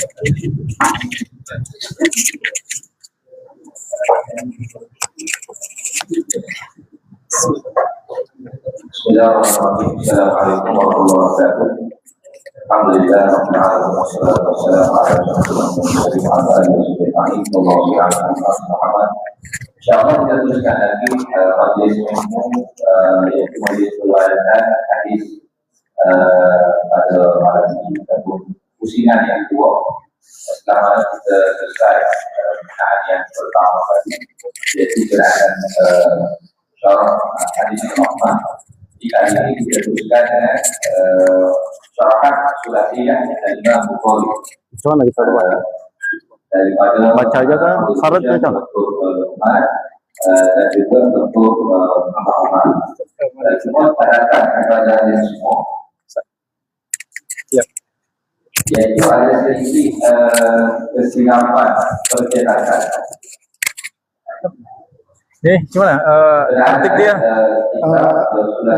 Bismillahirrahmanirrahim. Assalamualaikum warahmatullahi wabarakatuh. Alhamdulillah rabbil alamin wassalatu wassalamu ala rasulillah wa ala alihi Muhammad. Insyaallah kita teruskan lagi majelis umum yaitu majelis keluargaan hadis pada malam ini ataupun pusingan yang kedua. Setelah kita selesai pembinaan yang pertama tadi, yaitu gerakan syarah hadis Muhammad. Di kali ini kita teruskan dengan syarahan Sulasiyah dari Imam Bukhari. Macam mana kita buat? Daripada baca aja kan syarat dia kan. Dan juga untuk Muhammad. Dan semua terhadap kepada yang semua. Ya. Yaitu ada sedikit kesilapan percetakan. Macam mana? Artik dia?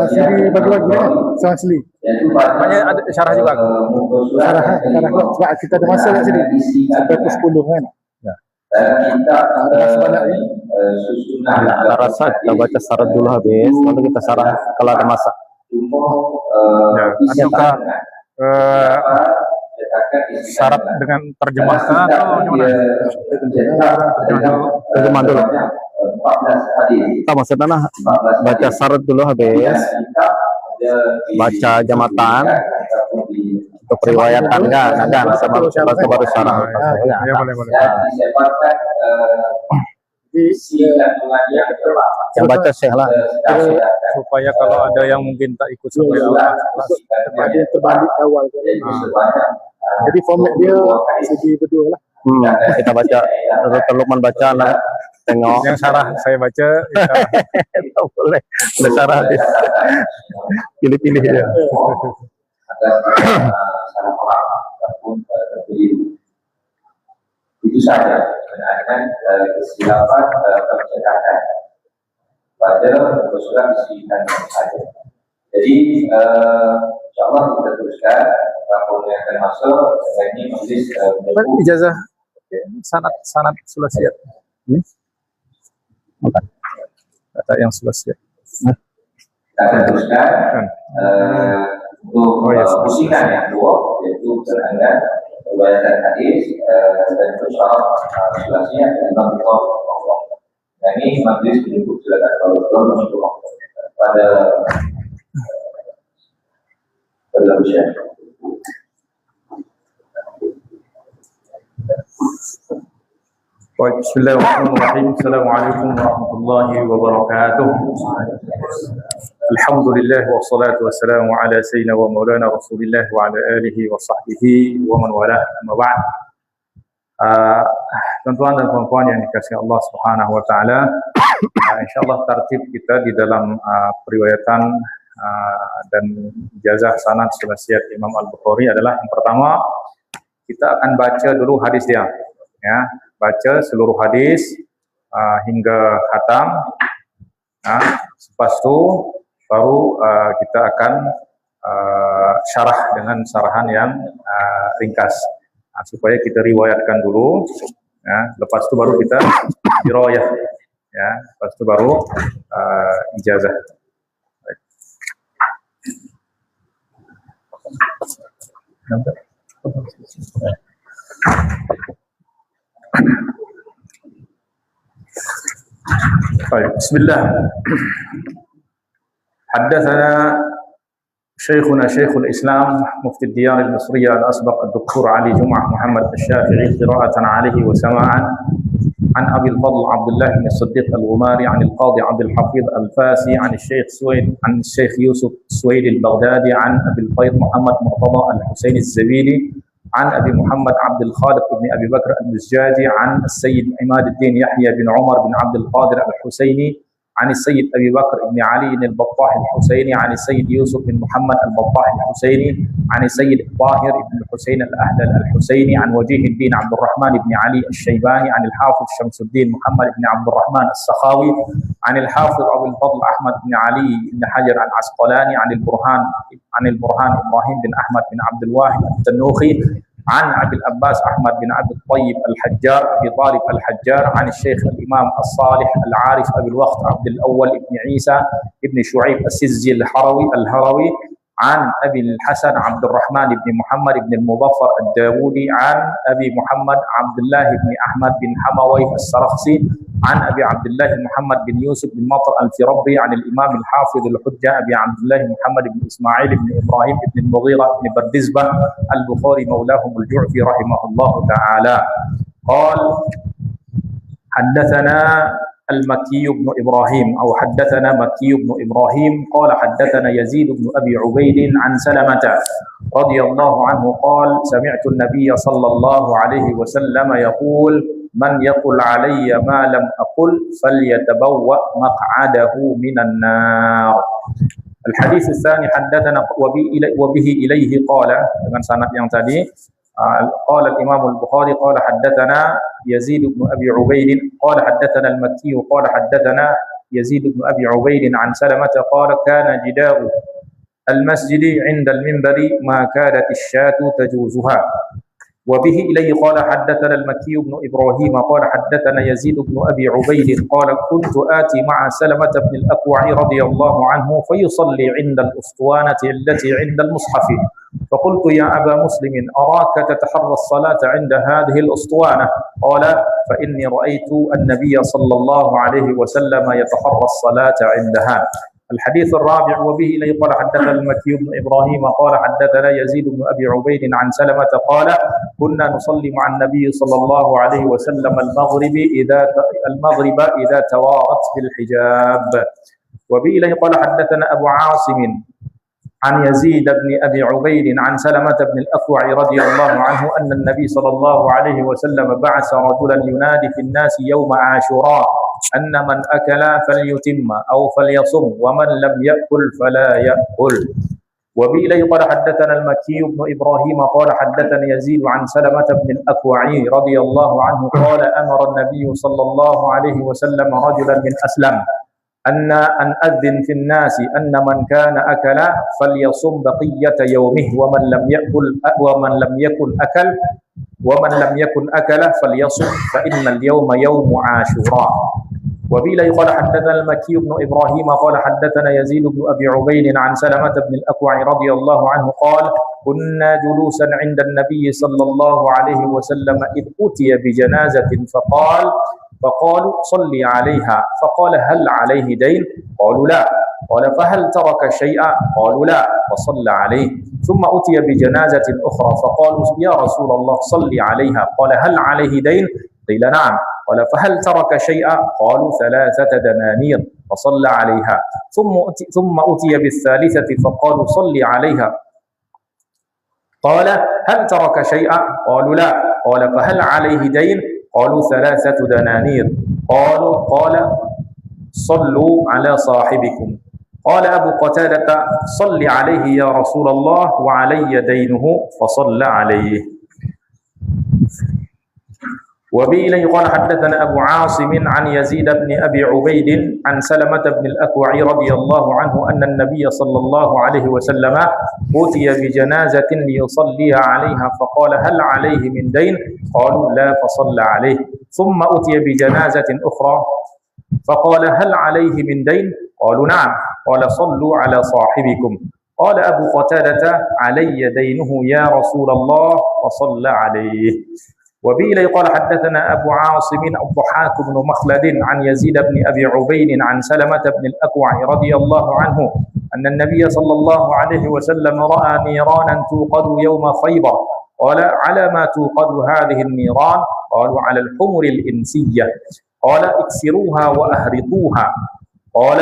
Sini bagi lagi kan? Soal asli. Maknanya ada syarah juga? Syarah sebab kita ada masa kat sini. Sampai pukul 10 kan? Ya. Kita sebanyak ni. Saya rasa kita baca syarat dulu habis, lalu kita syarah kalau ada masa. Ya. Adakah syarat dengan terjemahkan atau gimana? Terjemah dulu. Kita maksudnya baca syarat dulu habis, baca jamatan untuk periwayatan kan sebab baru syarah. Ya boleh. Yang baca syekh lah Supaya kalau ada yang mungkin tak ikut sampai awal, ada yang terbalik awal kan. Jadi format dia segi berdua lah. Kita baca, Lukman baca lah, tengok. Yang syarah saya baca. Tak boleh, ada syarah habis. Pilih-pilih dia. Itu saja sebenarnya kesilapan percetakan pada surat isikan saja. Jadi insyaallah kita teruskan rampung yang akan masuk dengan ini majlis Ijazah sanad Sulasiyah. Bukan. Kata yang Sulasiyah. kita akan teruskan untuk pusingan yang kedua, yaitu terhadap riwayat hadis dan syarah Sulasiyah dan Imam Bukhari. Dan ini majlis menyebut silakan kalau masuk pada Syekh. Bismillahirrahmanirrahim. Assalamualaikum warahmatullahi wabarakatuh. Alhamdulillah wassalatu wassalamu ala sayyidina wa maulana Rasulillah wa ala alihi wa sahbihi wa man wala amma ba'd. Tuan-tuan dan puan-puan yang dikasihi Allah Subhanahu wa taala, insyaallah tertib kita di dalam periwayatan dan ijazah sanad Sulasiyah Imam Al-Bukhari adalah yang pertama kita akan baca dulu hadis dia, ya, baca seluruh hadis hingga khatam. Lepas itu baru kita akan syarah dengan syarahan yang ringkas, supaya kita riwayatkan dulu, ya. Lepas itu baru kita dirayah, ya. Lepas itu baru ijazah. Bismillah. حدثنا شيخنا شيخ الإسلام مفتي الديار المصرية الأسبق الدكتور علي جمعة محمد الشافعي قراءة عليه وسماعا عن أبي الفضل عبد الله بن الصديق الغماري عن القاضي عبد الحفيظ الفاسي عن الشيخ يوسف السويد البغدادي عن أبي الفيض محمد مرتضى الحسين الزبيدي عن أبي محمد عبد الخالق بن أبي بكر المزجاجي عن السيد عماد الدين يحيى بن عمر بن عبد القادر الحسيني عن السيد أبي بكر بن علي البطاح الحسيني عن السيد يوسف بن محمد البطاح الحسيني عن السيد طاهر بن الحسين الأهدل الحسيني عن وجيه الدين عبد الرحمن بن علي الشيباني عن الحافظ شمس الدين محمد بن عبد الرحمن السخاوي عن الحافظ أبو الفضل أحمد بن علي بن حجر العسقلاني عن البرهان إبراهيم بن أحمد بن عبد الواحد التنوخي عن أبي العباس أحمد بن عبد الطيب الحجار أبي طالب الحجار عن الشيخ الإمام الصالح العارف أبي الوقت عبد الأول بن عيسى بن شعيب السزي الهروي عن أبي الحسن عبد الرحمن بن محمد بن المظفر الداودي عن أبي محمد عبد الله بن أحمد بن حموي السرخسي عن أبي عبد الله محمد بن يوسف بن مطر الفربي عن الإمام الحافظ الحجة أبي عبد الله محمد بن إسماعيل بن إبراهيم بن المغيرة بن بردزبة البخاري مولاهم الجعفي رحمه الله تعالى قال حدثنا المكي بن إبراهيم أو حدثنا مكي بن إبراهيم قال حدثنا يزيد بن أبي عبيد عن سلمة رضي الله عنه قال سمعت النبي صلى الله عليه وسلم يقول من يقل علي ما لم أقل فليتبوأ مقعده من النار. الحديث الثاني حدثنا وبه إليه قال dengan sanad yang tadi قال الإمام البخاري قال حدثنا يزيد بن أبي عبيد قال حدثنا المكي قال حدثنا يزيد بن أبي عبيد عن سلمة قال كان جدار المسجد عند المنبر ما كادت الشاة تجوزها. وبه إليه قال حدثنا المكي بن إبراهيم قال حدثنا يزيد بن أبي عبيد قال كنت آتي مع سلمة بن الأكوع رضي الله عنه فيصلي عند الأسطوانة التي عند المصحف فقلت يا أبا مسلم أراك تتحرى الصلاة عند هذه الأسطوانة قال فإني رأيت النبي صلى الله عليه وسلم يتحرى الصلاة عندها. الحديث الرابع وبه إليه قال حدثنا المكي بن إبراهيم قال حدثنا يزيد بن أبي عبيد عن سلمة قال كنا نصلي مع النبي صلى الله عليه وسلم المغرب إذا توارت بالحجاب. وبه إليه قال حدثنا أبو عاصم عن يزيد بن أبي عبيد عن سلمة بن الأكوع رضي الله عنه أن النبي صلى الله عليه وسلم بعث رجلا ينادي في الناس يوم عاشوراء أن من أكل فليتم أو فليصم ومن لم يأكل فلا يأكل. وبإليه قال حدثنا المكي بن إبراهيم قال حدثنا يزيد عن سلمة بن الأكوع رضي الله عنه قال أمر النبي صلى الله عليه وسلم رجلا من أسلم أن أذن في الناس أن من كان أكل فليصم بقية يومه ومن لم يكن أكل فليصم فإن اليوم يوم عاشوراء. وبإليه قال حدثنا المكي بن إبراهيم قال حدثنا يزيد بن أبي عبيد عن سلمة بن الأكوع رضي الله عنه قال كنا جلوسا عند النبي صلى الله عليه وسلم إذ أتي بجنازة فقالوا صلي عليها فقال هل عليه دين؟ قالوا لا. قال فهل ترك شيئا؟ قالوا لا فصلى عليه. ثم أتي بجنازة أخرى فقالوا يا رسول الله صلي عليها قال هل عليه دين؟ قيل نعم. قال فهل ترك شيئا؟ قالوا 3 دنانير فصلى عليها. ثم أتي بالثالثة فقالوا صلي عليها قال هل ترك شيئا؟ قالوا لا. قال فهل عليه دين؟ قالوا 3 دنانير. قال صلوا على صاحبكم. قال أبو قتادة صل عليه يا رسول الله وعلي دينه فصلى عليه. وبإليه قال حدثنا أبو عاصم عن يزيد بن أبي عبيد عن سلمة بن الأكوع رضي الله عنه أن النبي صلى الله عليه وسلم أتي بجنازة ليصليها عليها فقال هل عليه من دين؟ قالوا لا فصلى عليه. ثم أتي بجنازة أخرى فقال هل عليه من دين؟ قالوا نعم. قال صلوا على صاحبكم. قال أبو قتادة علي دينه يا رسول الله وصلى عليه. وبإليه قال حدثنا أبو عاصم الضحاك بن مخلد عن يزيد بن أبي عبيد عن سلمة بن الأكوع رضي الله عنه أن النبي صلى الله عليه وسلم رأى نيرانا توقد يوم خيبر قال على ما توقد هذه النيران؟ قالوا على الحمر الإنسية. قال اكسروها وأهرقوها. قال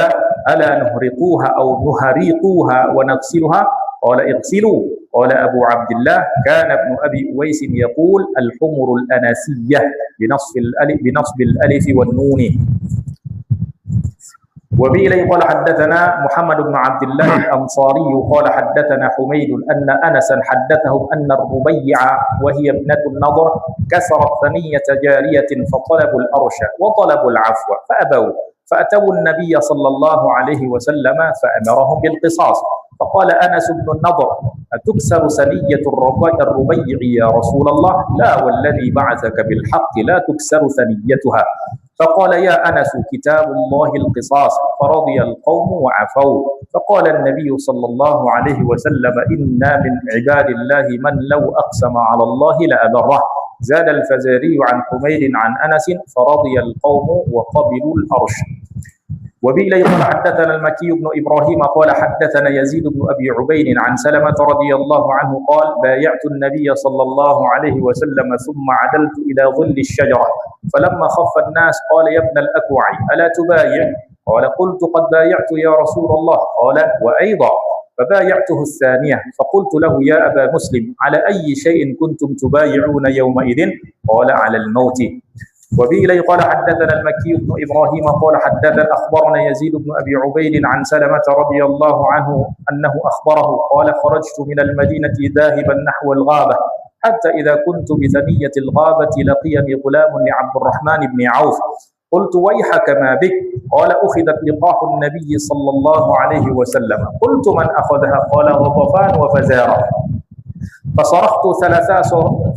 ألا نهرقوها أو نهريقوها ونغسلها؟ قال اغسلوا. قال أبو عبد الله كان ابن أبي أويس يقول الحمر الأناسية بنصب الألف والنون. وبإليه قال حدثنا محمد بن عبد الله الأنصاري قال حدثنا حميد أن أنسا حدثهم أن الربيع وهي ابنة النضر كسرت ثنية جارية فطلبوا الأرش وطلبوا العفو فأبوا فأتوا النبي صلى الله عليه وسلم فأمرهم بالقصاص. فقال أنس بن النضر: أتكسر ثنية الربيع يا رسول الله؟ لا والذي بعثك بالحق لا تكسر ثنيتها. فقال: يا أنس كتاب الله القصاص. فرضي القوم وعفوا. فقال النبي صلى الله عليه وسلم: إنا من عباد الله من لو أقسم على الله لأبره. زاد الفزاري عن حميد عن أنس: فرضي القوم وقبلوا الأرش. وبه قال حدثنا المكي بن إبراهيم قال حدثنا يزيد بن أبي عبيد عن سلمة رضي الله عنه قال: بايعت النبي صلى الله عليه وسلم ثم عدلت إلى ظل الشجرة، فلما خف الناس قال: يا ابن الأكوع ألا تبايع؟ قال: قلت: قد بايعت يا رسول الله. قال: وأيضا. فبايعته الثانية، فقلت له: يا أبا مسلم على أي شيء كنتم تبايعون يومئذ؟ قال: على الموت. وبه قال حدثنا المكي بن إبراهيم قال حدثنا أخبرنا يزيد بن أبي عبيد عن سلمة رضي الله عنه أنه أخبره قال: خرجت من المدينة ذاهبا نحو الغابة، حتى إذا كنت بثنية الغابة لقيني غلام لعبد الرحمن بن عوف. قلت: ويحك ما بك؟ قال: أخذت لقاح النبي صلى الله عليه وسلم. قلت: من أخذها؟ قال: غطفان وفزارة. فصرخت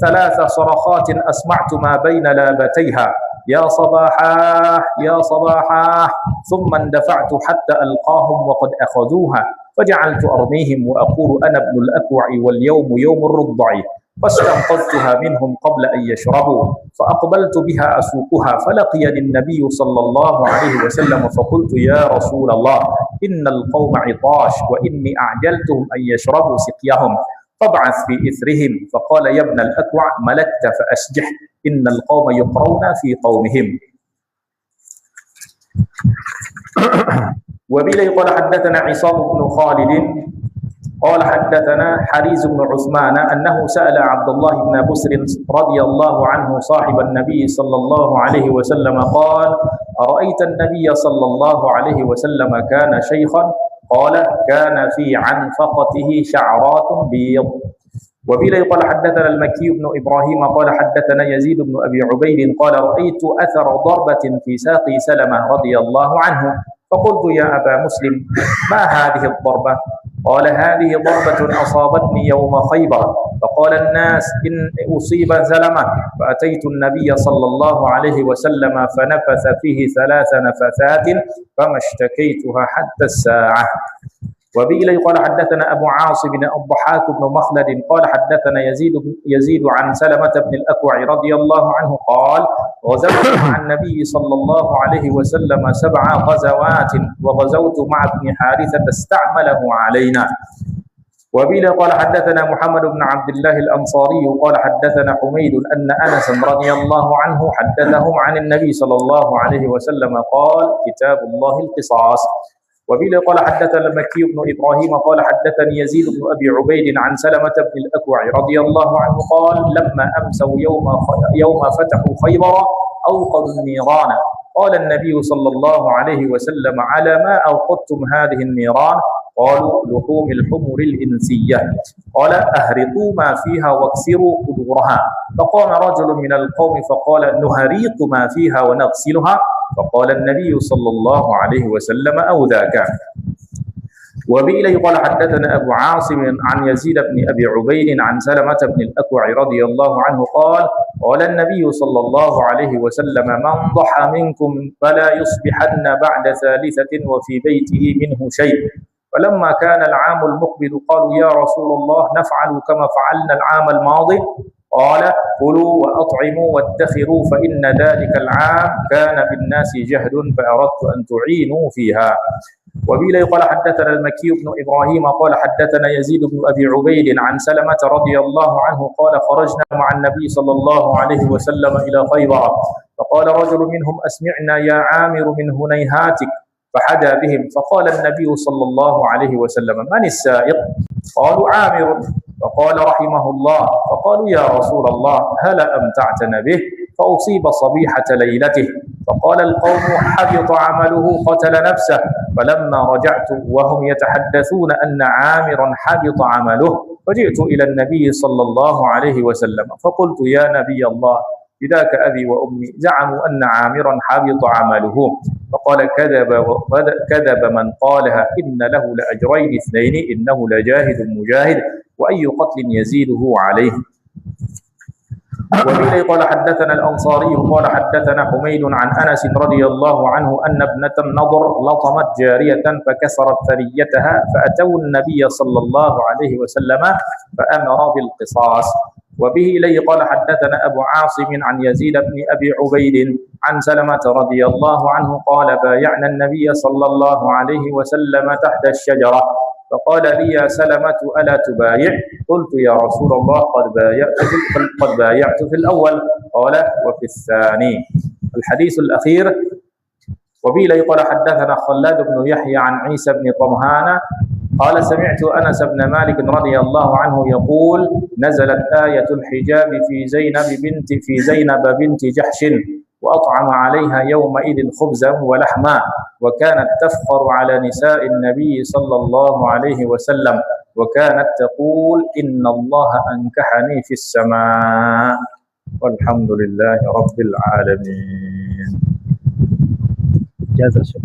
ثلاث صرخات أسمعت ما بين لابتيها: يا صباحا يا صباحا. ثم اندفعت حتى ألقاهم وقد أخذوها، فجعلت أرميهم وأقول: أنا ابن الأكوع واليوم يوم الرضع. فاستنقذتها منهم قبل أن يشربوا، فأقبلت بها أسوقها، فلقيني النبي صلى الله عليه وسلم، فقلت: يا رسول الله إن القوم عطاش، وإني أعجلتهم أن يشربوا سقيهم، فابعث في إثرهم. فقال: يا ابن الأكوع ملكت فأسجح، إن القوم يقرون في قومهم. وبه قال حدثنا عصام بن خالد قال حدثنا حريز بن عثمان أنه سأل عبد الله بن بسر رضي الله عنه صاحب النبي صلى الله عليه وسلم قال: أرأيت النبي صلى الله عليه وسلم كان شيخا؟ قال: كان في عنفقته شعرات بيض. وبه قال حدثنا المكي بن إبراهيم قال حدثنا يزيد بن أبي عبيد قال: رأيت أثر ضربة في ساق سلمة رضي الله عنه، فقلت: يا أبا مسلم ما هذه الضربة؟ قال: هذه ضربة أصابتني يوم خيبر، فقال الناس: إن أصيب سلمة. فأتيت النبي صلى الله عليه وسلم فنفث فيه 3 نفثات، فما اشتكيتها حتى الساعة. وبه قال حدثنا أبو عاصم بن الضحاك بن مخلد قال حدثنا يزيد عن سلمة بن الأكوع رضي الله عنه قال: غزوت مع النبي صلى الله عليه وسلم 7 غزوات، وغزوت مع ابن حارثة استعمله علينا. وبه قال حدثنا محمد بن عبد الله الأنصاري قال حدثنا حميد أن أنس رضي الله عنه حدثهم عن النبي صلى الله عليه وسلم قال: كتاب الله القصاص. وبه قال حدثنا المكي بن إبراهيم قال حدثني يزيد بن أبي عبيد عن سلمة بن الأكوع رضي الله عنه قال: لما أمسوا يوم فتحوا خيبر أوقدوا النيران. قال النبي صلى الله عليه وسلم: على ما أوقدتم هذه النيران؟ قالوا: لحوم الحمر الإنسية. قال: أهرقوا ما فيها واكسروا قدورها. فقام رجل من القوم فقال: نهريق ما فيها ونغسلها. فقال النبي صلى الله عليه وسلم: أو ذاك. وبه قال حدثنا أبو عاصم عن يزيد بن أبي عبيد عن سلمة بن الأكوع رضي الله عنه قال: قال النبي صلى الله عليه وسلم: من ضحى منكم فلا يصبحن بعد 3 وفي بيته منه شيء. فلما كان العام المقبل قالوا: يا رسول الله نفعل كما فعلنا العام الماضي؟ قال: كلوا وأطعموا وادخروا، فإن ذلك العام كان بالناس جهد فأردت أن تعينوا فيها. وبه قال حدثنا المكي بن إبراهيم قال حدثنا يزيد بن أبي عبيد عن سلمة رضي الله عنه قال: خرجنا مع النبي صلى الله عليه وسلم إلى خيبر، فقال رجل منهم: أسمعنا يا عامر من هنيهاتك. فحدا بهم، فقال النبي صلى الله عليه وسلم: من السائق؟ قالوا: عامر. فقال: رحمه الله. فقالوا: يا رسول الله هلا أمتعتنا به؟ فأصيب صبيحة ليلته. فقال القوم: حبط عمله، قتل نفسه. فلما رجعت وهم يتحدثون أن عامرا حبط عمله، فجئت إلى النبي صلى الله عليه وسلم فقلت: يا نبي الله، فداك أبي وأمي، زعموا أن عامرا حبط عمله. فقال كذب من قالها إن له لأجرين اثنين إنه لجاهد مجاهد وأي قتل يزيده عليه. وبه قال حدثنا الأنصاري قال حدثنا حميد عن أنس رضي الله عنه أن ابنة النضر لطمت جارية فكسرت ثريتها فأتوا النبي صلى الله عليه وسلم فأمر بالقصاص. وبه إليه قال حدثنا أبو عاصم عن يزيد بن أبي عبيد عن سلمة رضي الله عنه قال بايعنا النبي صلى الله عليه وسلم تحت الشجرة فقال لي يا سلمة ألا تبايع؟ قلت يا رسول الله قد بايعت في الأول قال وفي الثاني. الحديث الأخير. وبه إليه قال حدثنا خلاد بن يحيى عن عيسى بن طمهان قال سمعت أنس بن مالك رضي الله عنه يقول نزلت آية الحجاب في زينب بنت جحش وأطعم عليها يومئذ خبزا ولحما وكانت تفخر على نساء النبي صلى الله عليه وسلم وكانت تقول إن الله أنكحني في السماء والحمد لله رب العالمين. Ijazah Syekh.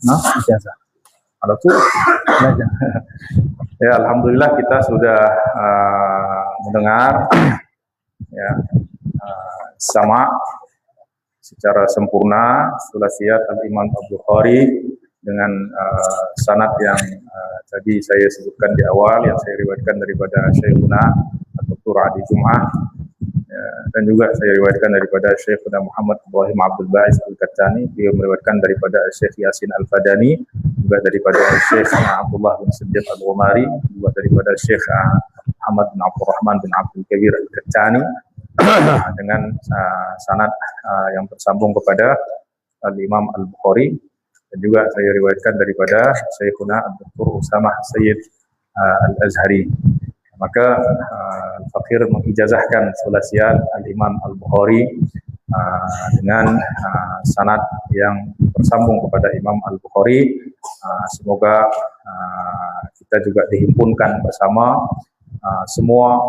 Ijazah. Ada tuh. Ya, alhamdulillah kita sudah mendengar ya sama secara sempurna sulasiyat Al-Imam Al-Bukhari dengan sanad yang tadi saya sebutkan di awal yang saya riwayatkan daripada Syekhuna Dr. Adi Jum'ah ya, dan juga saya riwayatkan daripada Syekhuna Muhammad Ibrahim Abdul Ba'is Al-Kattani. Beliau meriwayatkan daripada Syekh Yasin Al-Fadani, juga daripada Syekh Abdullah bin Siddiq Al-Ghumari, juga daripada Syekh Ahmad bin Abdul Rahman bin Abdul Kabir Al-Kattani dengan sanad yang tersambung kepada Al-Imam Al-Bukhari. Dan juga saya riwayatkan daripada Syekhuna Dr. Usamah Sayyid Al-Azhari. Maka Al-Fakir mengijazahkan sulasiyat Al-Imam Al-Bukhari dengan sanad yang bersambung kepada Imam Al-Bukhari. Semoga kita juga dihimpunkan bersama semua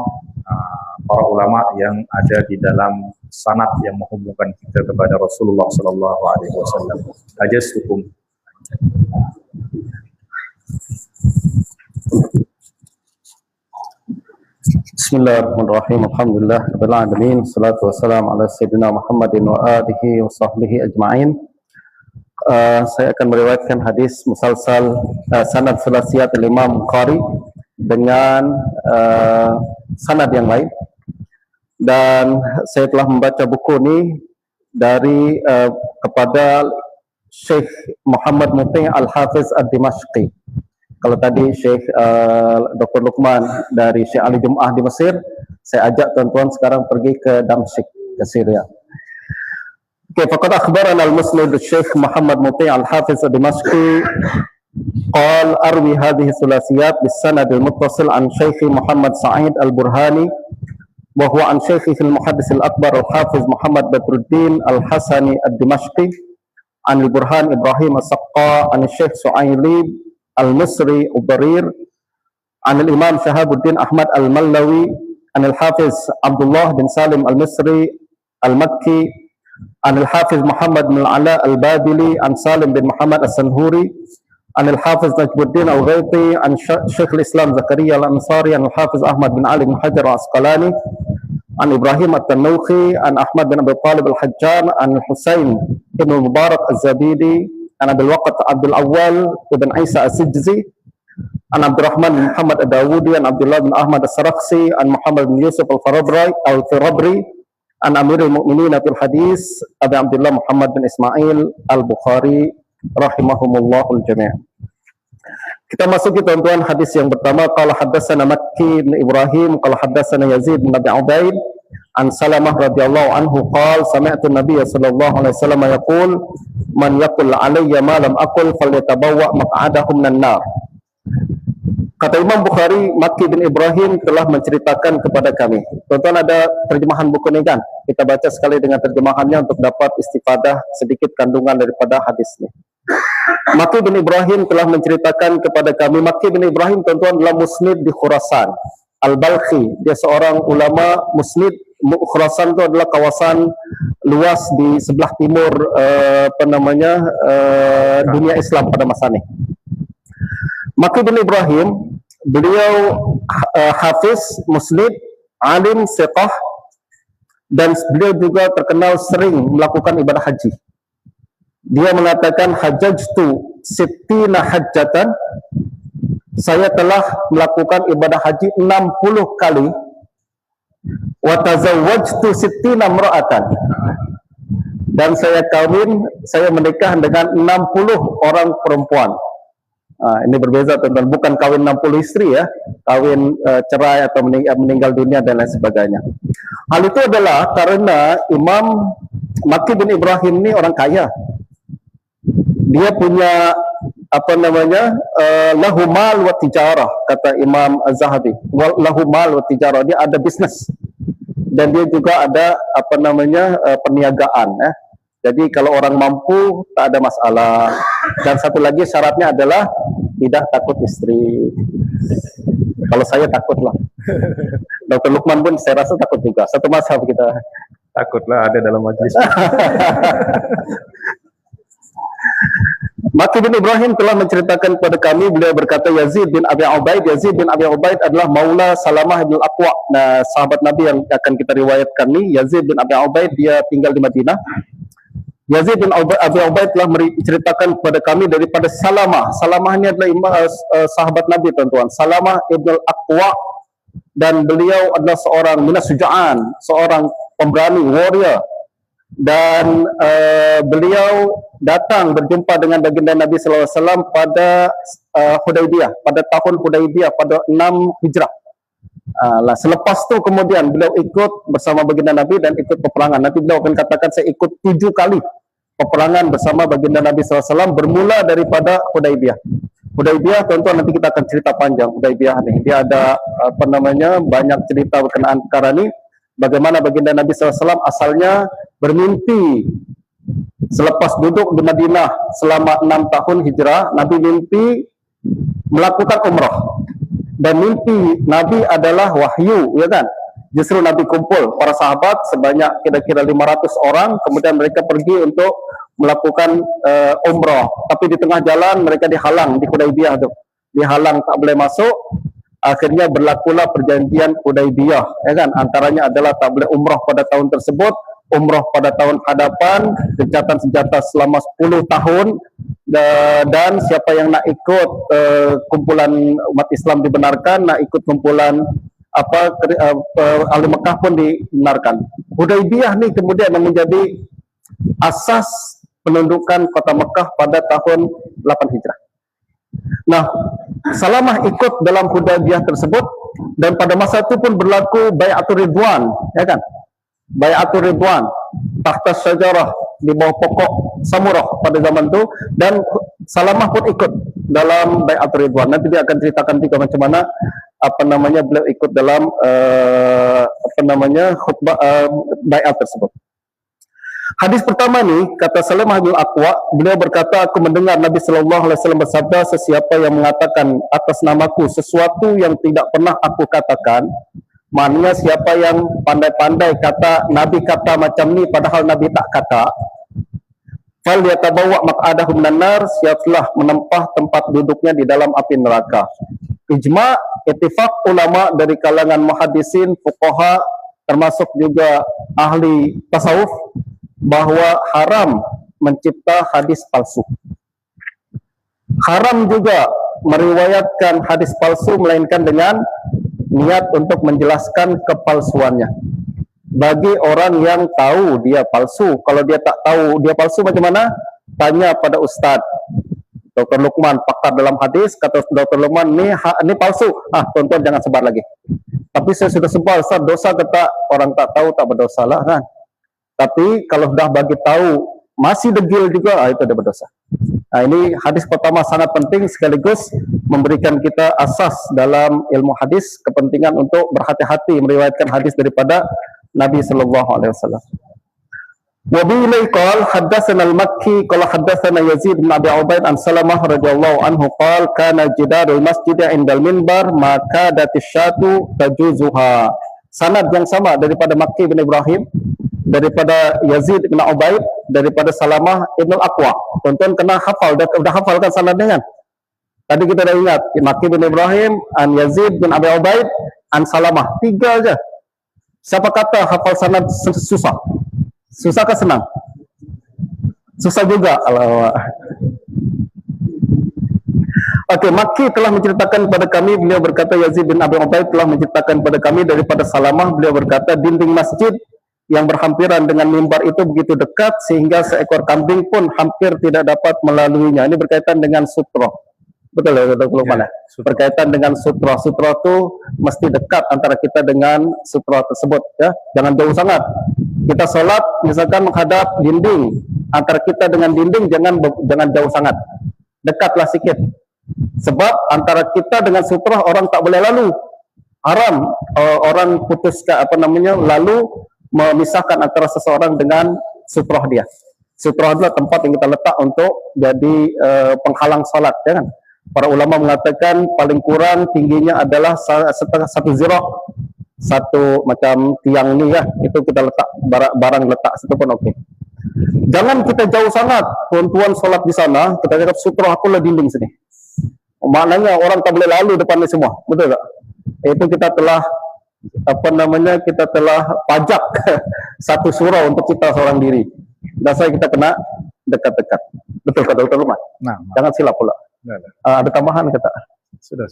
para ulama yang ada di dalam sanad yang menghubungkan kita kepada Rasulullah sallallahu alaihi wasallam. Ajas hukum. Bismillahirrahmanirrahim. Alhamdulillah rabbil alamin. Wassalatu wassalamu ala sayyidina Muhammadin wa alihi wa sahbihi ajma'in. Saya akan meriwayatkan hadis musalsal sanad sulasiyat Imam Bukhari dengan sanad yang lain, dan saya telah membaca buku ini dari kepada Syekh Muhammad Muti' Al-Hafiz Ad-Dimashqi. Kalau tadi Syekh Dr. Luqman dari Syekh Ali Jum'ah di Mesir, saya ajak tuan-tuan sekarang pergi ke Damsyik, ke Syria. Okay, faqad akhbarana al-Musnid Syekh Muhammad Muti' Al-Hafiz Ad-Dimashqi قال أروي هذه الثلاثيات بالسند المتصل عن شيخ محمد سعيد البرهاني وهو عن شيخه المحدث الأكبر الحافظ محمد بدر الدين الحسني الدمشقي عن البرهان إبراهيم السقاء عن الشيخ سعيليب المصري الضرير عن الإمام شهاب الدين أحمد الملوي عن الحافظ عبد الله بن سالم المصري المكي عن الحافظ محمد بن العلاء البابلي عن سالم بن محمد السنهوري عن الحافظ نجم الدين الغيطي عن شيخ الإسلام زكريا الأنصاري عن الحافظ أحمد بن علي بن حجر العسقلاني عن إبراهيم التنوخي عن أحمد بن أبي طالب الحجان عن الحسين بن المبارك الزبيدي عن أبي الوقت عبد الأول بن عيسى السجزي عن عبد الرحمن بن محمد الداودي عن عبد الله بن أحمد السرخسي عن محمد بن يوسف الفربري عن أمير المؤمنين في الحديث أبي عبد الله محمد بن إسماعيل البخاري rahimahumullahu jami'. Kita masuki tuan-tuan hadis yang pertama. Qala haddatsana Makki bin Ibrahim qala haddatsana Yazid bin Abi Ubaid an Salamah radhiyallahu anhu qala sami'tu an-nabiy sallallahu alaihi wasallam yaqul man yaqul alayya ma lam aqul falyatabawwa maq'adahu minan nar. Kata Imam Bukhari, Makki bin Ibrahim telah menceritakan kepada kami. Tuan-tuan ada terjemahan buku ini kan? Kita baca sekali dengan terjemahannya untuk dapat istifadah sedikit kandungan daripada hadis ini. Makki bin Ibrahim telah menceritakan kepada kami. Makki bin Ibrahim tuan-tuan adalah musnid di Khurasan Al-Balkhi. Dia seorang ulama musnid. Khurasan itu adalah kawasan luas di sebelah timur dunia Islam pada masa ini. Makki bin Ibrahim, beliau hafiz, muslim, alim, siqah, dan beliau juga terkenal sering melakukan ibadah haji. Dia mengatakan, hajjajtu sittina hajjatan, saya telah melakukan ibadah haji 60 kali, wa tazawwajtu sittina imra'atan, dan saya menikah dengan 60 orang perempuan. Ini berbeza teman-teman, bukan kawin 60 istri ya, kawin cerai atau meninggal dunia dan lain sebagainya. Hal itu adalah karena Imam Makki bin Ibrahim ini orang kaya. Dia punya lahu mal wa tijarah, kata Imam Az-Zahabi. Lahu mal wa tijarah, dia ada bisnis dan dia juga ada perniagaan ya. Jadi kalau orang mampu tak ada masalah. Dan satu lagi syaratnya adalah tidak takut istri. Kalau saya takut lah. Dr. Lukman pun saya rasa takut juga. Satu mazhab kita. Takutlah ada dalam majlis. Makki bin Ibrahim telah menceritakan kepada kami, beliau berkata, Yazid bin Abi Ubaid adalah Maula Salamah bin Aqwa. Nah, sahabat Nabi yang akan kita riwayatkan ni, Yazid bin Abi Ubaid, dia tinggal di Madinah. Yazid bin Abi Ubaid telah menceritakan kepada kami daripada Salamah. Salamah ini adalah sahabat Nabi, tuan-tuan. Salamah ibn al-Aqwa, dan beliau adalah seorang minas suja'an, seorang pemberani, warrior. Dan beliau datang berjumpa dengan baginda Nabi SAW pada Hudaybiyah, pada tahun Hudaybiyah, pada 6 Hijrah. Selepas itu kemudian beliau ikut bersama baginda Nabi dan ikut peperangan. Nanti beliau akan katakan, saya ikut 7 kali peperangan bersama baginda Nabi SAW, bermula daripada Hudaybiyah. Hudaybiyah, tuan-tuan, nanti kita akan cerita panjang Hudaybiyah ini. Dia ada banyak cerita berkenaan perkara ini. Bagaimana baginda Nabi SAW asalnya bermimpi selepas duduk di Madinah selama 6 tahun hijrah, Nabi mimpi melakukan umrah. Dan mimpi Nabi adalah wahyu, ya kan? Justru Nabi kumpul para sahabat sebanyak kira-kira 500 orang, kemudian mereka pergi untuk melakukan umrah. Tapi di tengah jalan mereka dihalang di Hudaybiyah tu. Dihalang, tak boleh masuk. Akhirnya berlakulah perjanjian Hudaybiyah, ya kan? Antaranya adalah tak boleh umrah pada tahun tersebut, umrah pada tahun hadapan, gencatan senjata selama 10 tahun, dan siapa yang nak ikut kumpulan umat Islam dibenarkan, nak ikut kumpulan ahli Mekah pun dibenarkan. Hudaybiyah ni kemudian menjadi asas penundukan kota Mekah pada tahun 8 Hijrah. Nah, Salamah ikut dalam Hudaybiyah tersebut, dan pada masa itu pun berlaku Bai'atul Ridwan, ya kan? Bai'atul Ridwan, tahta syajarah, di bawah pokok samurah pada zaman itu, dan Salamah pun ikut dalam Bai'atul Ridwan. Nanti dia akan ceritakan juga macam mana beliau ikut dalam khutbah bai'at tersebut. Hadis pertama ni, kata Salamah bin Aqwa, beliau berkata, aku mendengar Nabi SAW bersabda, sesiapa yang mengatakan atas namaku sesuatu yang tidak pernah aku katakan, maknanya siapa yang pandai-pandai kata Nabi kata macam ni padahal Nabi tak kata, fal yatabawa maq'adahu minan nar, siaplah menempah tempat duduknya di dalam api neraka. Ijma', ittifaq ulama dari kalangan muhaddisin, fuqaha, termasuk juga ahli tasawuf, bahwa haram mencipta hadis palsu. Haram juga meriwayatkan hadis palsu melainkan dengan niat untuk menjelaskan kepalsuannya. Bagi orang yang tahu dia palsu, kalau dia tak tahu dia palsu macam mana, tanya pada Ustaz Dr. Lukman, pakar dalam hadis. Kata Dr. Lukman, ni palsu. Tuan-tuan jangan sebar lagi. Tapi saya sudah sebar, Ustaz, dosa kata orang tak tahu tak berdosa lah kan. Tapi kalau dah bagi tahu masih degil juga, itu ada berdosa. Nah, ini hadis pertama sangat penting, sekaligus memberikan kita asas dalam ilmu hadis, kepentingan untuk berhati-hati meriwayatkan hadis daripada Nabi sallallahu alaihi wasallam. Wa bihi qala haddatsana al-Makki qala haddatsana Yazid bin Abi Ubaid an Salamah radhiyallahu anhu qala kana jidarul masjid indal minbar ma kadat asyatu tajuzuha. Sanad yang sama daripada Makki bin Ibrahim, daripada Yazid bin Ubaid, daripada Salamah ibn al-Aqwa. Tuan-tuan kena hafal, dah hafalkan sanadnya kan? Tadi kita dah ingat, Maki bin Ibrahim, an Yazid bin Abi Ubaid, an Salamah. 3 aja. Siapa kata hafal sanad susah? Susah ke senang? Susah juga. Allah. Okey, Maki telah menceritakan kepada kami, beliau berkata Yazid bin Abi Ubaid telah menceritakan kepada kami daripada Salamah, beliau berkata dinding masjid yang berhampiran dengan mimbar itu begitu dekat sehingga seekor kambing pun hampir tidak dapat melaluinya. Ini berkaitan dengan sutra. Betul ya, betul mana? Berkaitan dengan sutra. Sutra itu mesti dekat antara kita dengan sutra tersebut, ya. Jangan jauh sangat. Kita solat misalkan menghadap dinding, antara kita dengan dinding jangan jauh sangat. Dekatlah sikit. Sebab antara kita dengan sutra orang tak boleh lalu. Haram orang putuskan lalu memisahkan antara seseorang dengan sutra dia. Sutra adalah tempat yang kita letak untuk jadi penghalang salat, ya kan? Para ulama mengatakan paling kurang tingginya adalah satu zirah, satu macam tiang ni ya, itu kita letak barang letak situ pun okey. Jangan kita jauh sangat. Tuan-tuan solat di sana, kita cakap sutra aku lah dinding sini. Maknanya orang tak boleh lalu depan ni semua, betul tak? Itu kita telah kita telah pajak satu surau untuk kita seorang diri. Dan saya kita kena dekat-dekat. Betul kata Dr. Luman? Nah, jangan silap pula. Ada tambahan kata. Sudah.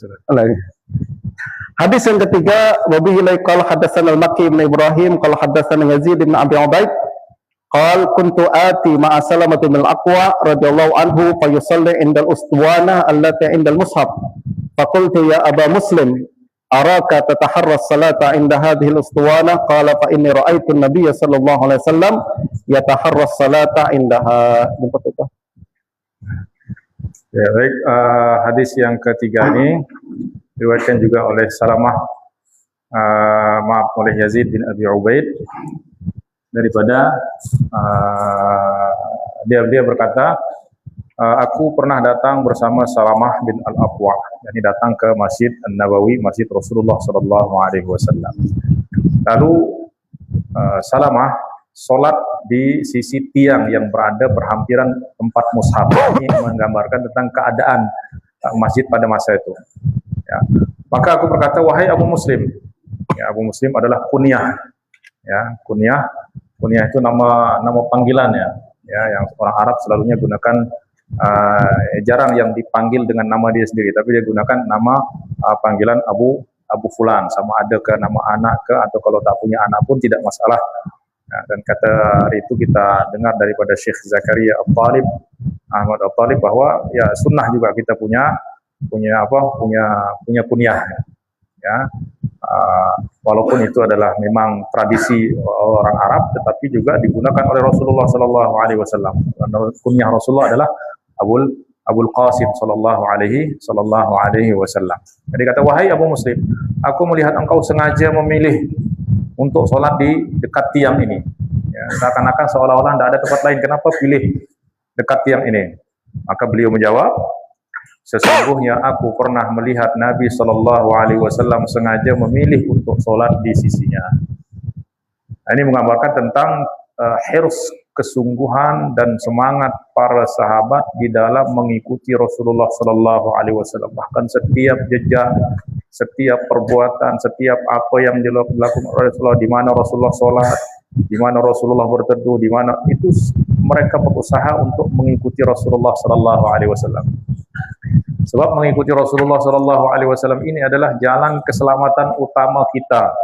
Hadis yang ketiga, wabihi qala hadatsana al-Makki bin Ibrahim qala hadatsana Yazid bin Abi Ubaid qala kuntu ati ma'a Salamah bin al-Aqwa radhiyallahu anhu fa yusalli inda al-ustuwana allati inda al-mushaf faqultu ya Aba Muslim araka tataharra as-salata inda hadhihi al-ustuwana qala fa inni ra'aytu an-nabiy sallallahu alaihi wasallam yataharra as-salata indaha. Ya, baik, hadis yang ketiga ini diriwayatkan juga oleh Salamah, oleh Yazid bin Abi Ubaid daripada dia berkata, aku pernah datang bersama Salamah bin Al-Aqwa, yakni datang ke Masjid An-Nabawi, Masjid Rasulullah sallallahu alaihi wasallam. Lalu Salamah solat di sisi tiang yang berada berhampiran tempat mushaf. Ini menggambarkan tentang keadaan masjid pada masa itu. Ya. Maka aku berkata, wahai Abu Muslim. Ya, Abu Muslim adalah kunyah. Ya, kunyah itu nama panggilannya. Ya, yang orang Arab selalunya gunakan jarang yang dipanggil dengan nama dia sendiri, tapi dia gunakan nama panggilan Abu Fulan, sama ada ke nama anak ke, atau kalau tak punya anak pun tidak masalah. Nah, dan kata hari itu kita dengar daripada Syekh Zakaria Al-Talib, Ahmad Al-Talib, bahwa ya sunnah juga kita punya kunyah, ya. Walaupun itu adalah memang tradisi orang Arab, tetapi juga digunakan oleh Rasulullah sallallahu alaihi wasallam. Kunyah Rasulullah adalah Abul Qasim sallallahu alaihi wasallam. Jadi kata, wahai Abu Muslim, aku melihat engkau sengaja memilih untuk sholat di dekat tiang ini. Ya, seakan-akan seolah-olah tidak ada tempat lain. Kenapa pilih dekat tiang ini? Maka beliau menjawab, sesungguhnya aku pernah melihat Nabi sallallahu alaihi wasallam sengaja memilih untuk sholat di sisinya. Nah, ini menggambarkan tentang hirs, kesungguhan dan semangat para sahabat di dalam mengikuti Rasulullah sallallahu alaihi wasallam. Bahkan setiap jejak, setiap perbuatan, setiap apa yang dilakukan oleh Rasulullah, di mana Rasulullah sholat, di mana Rasulullah berteduh, di mana itu mereka berusaha untuk mengikuti Rasulullah sallallahu alaihi wasallam. Sebab mengikuti Rasulullah sallallahu alaihi wasallam ini adalah jalan keselamatan utama kita.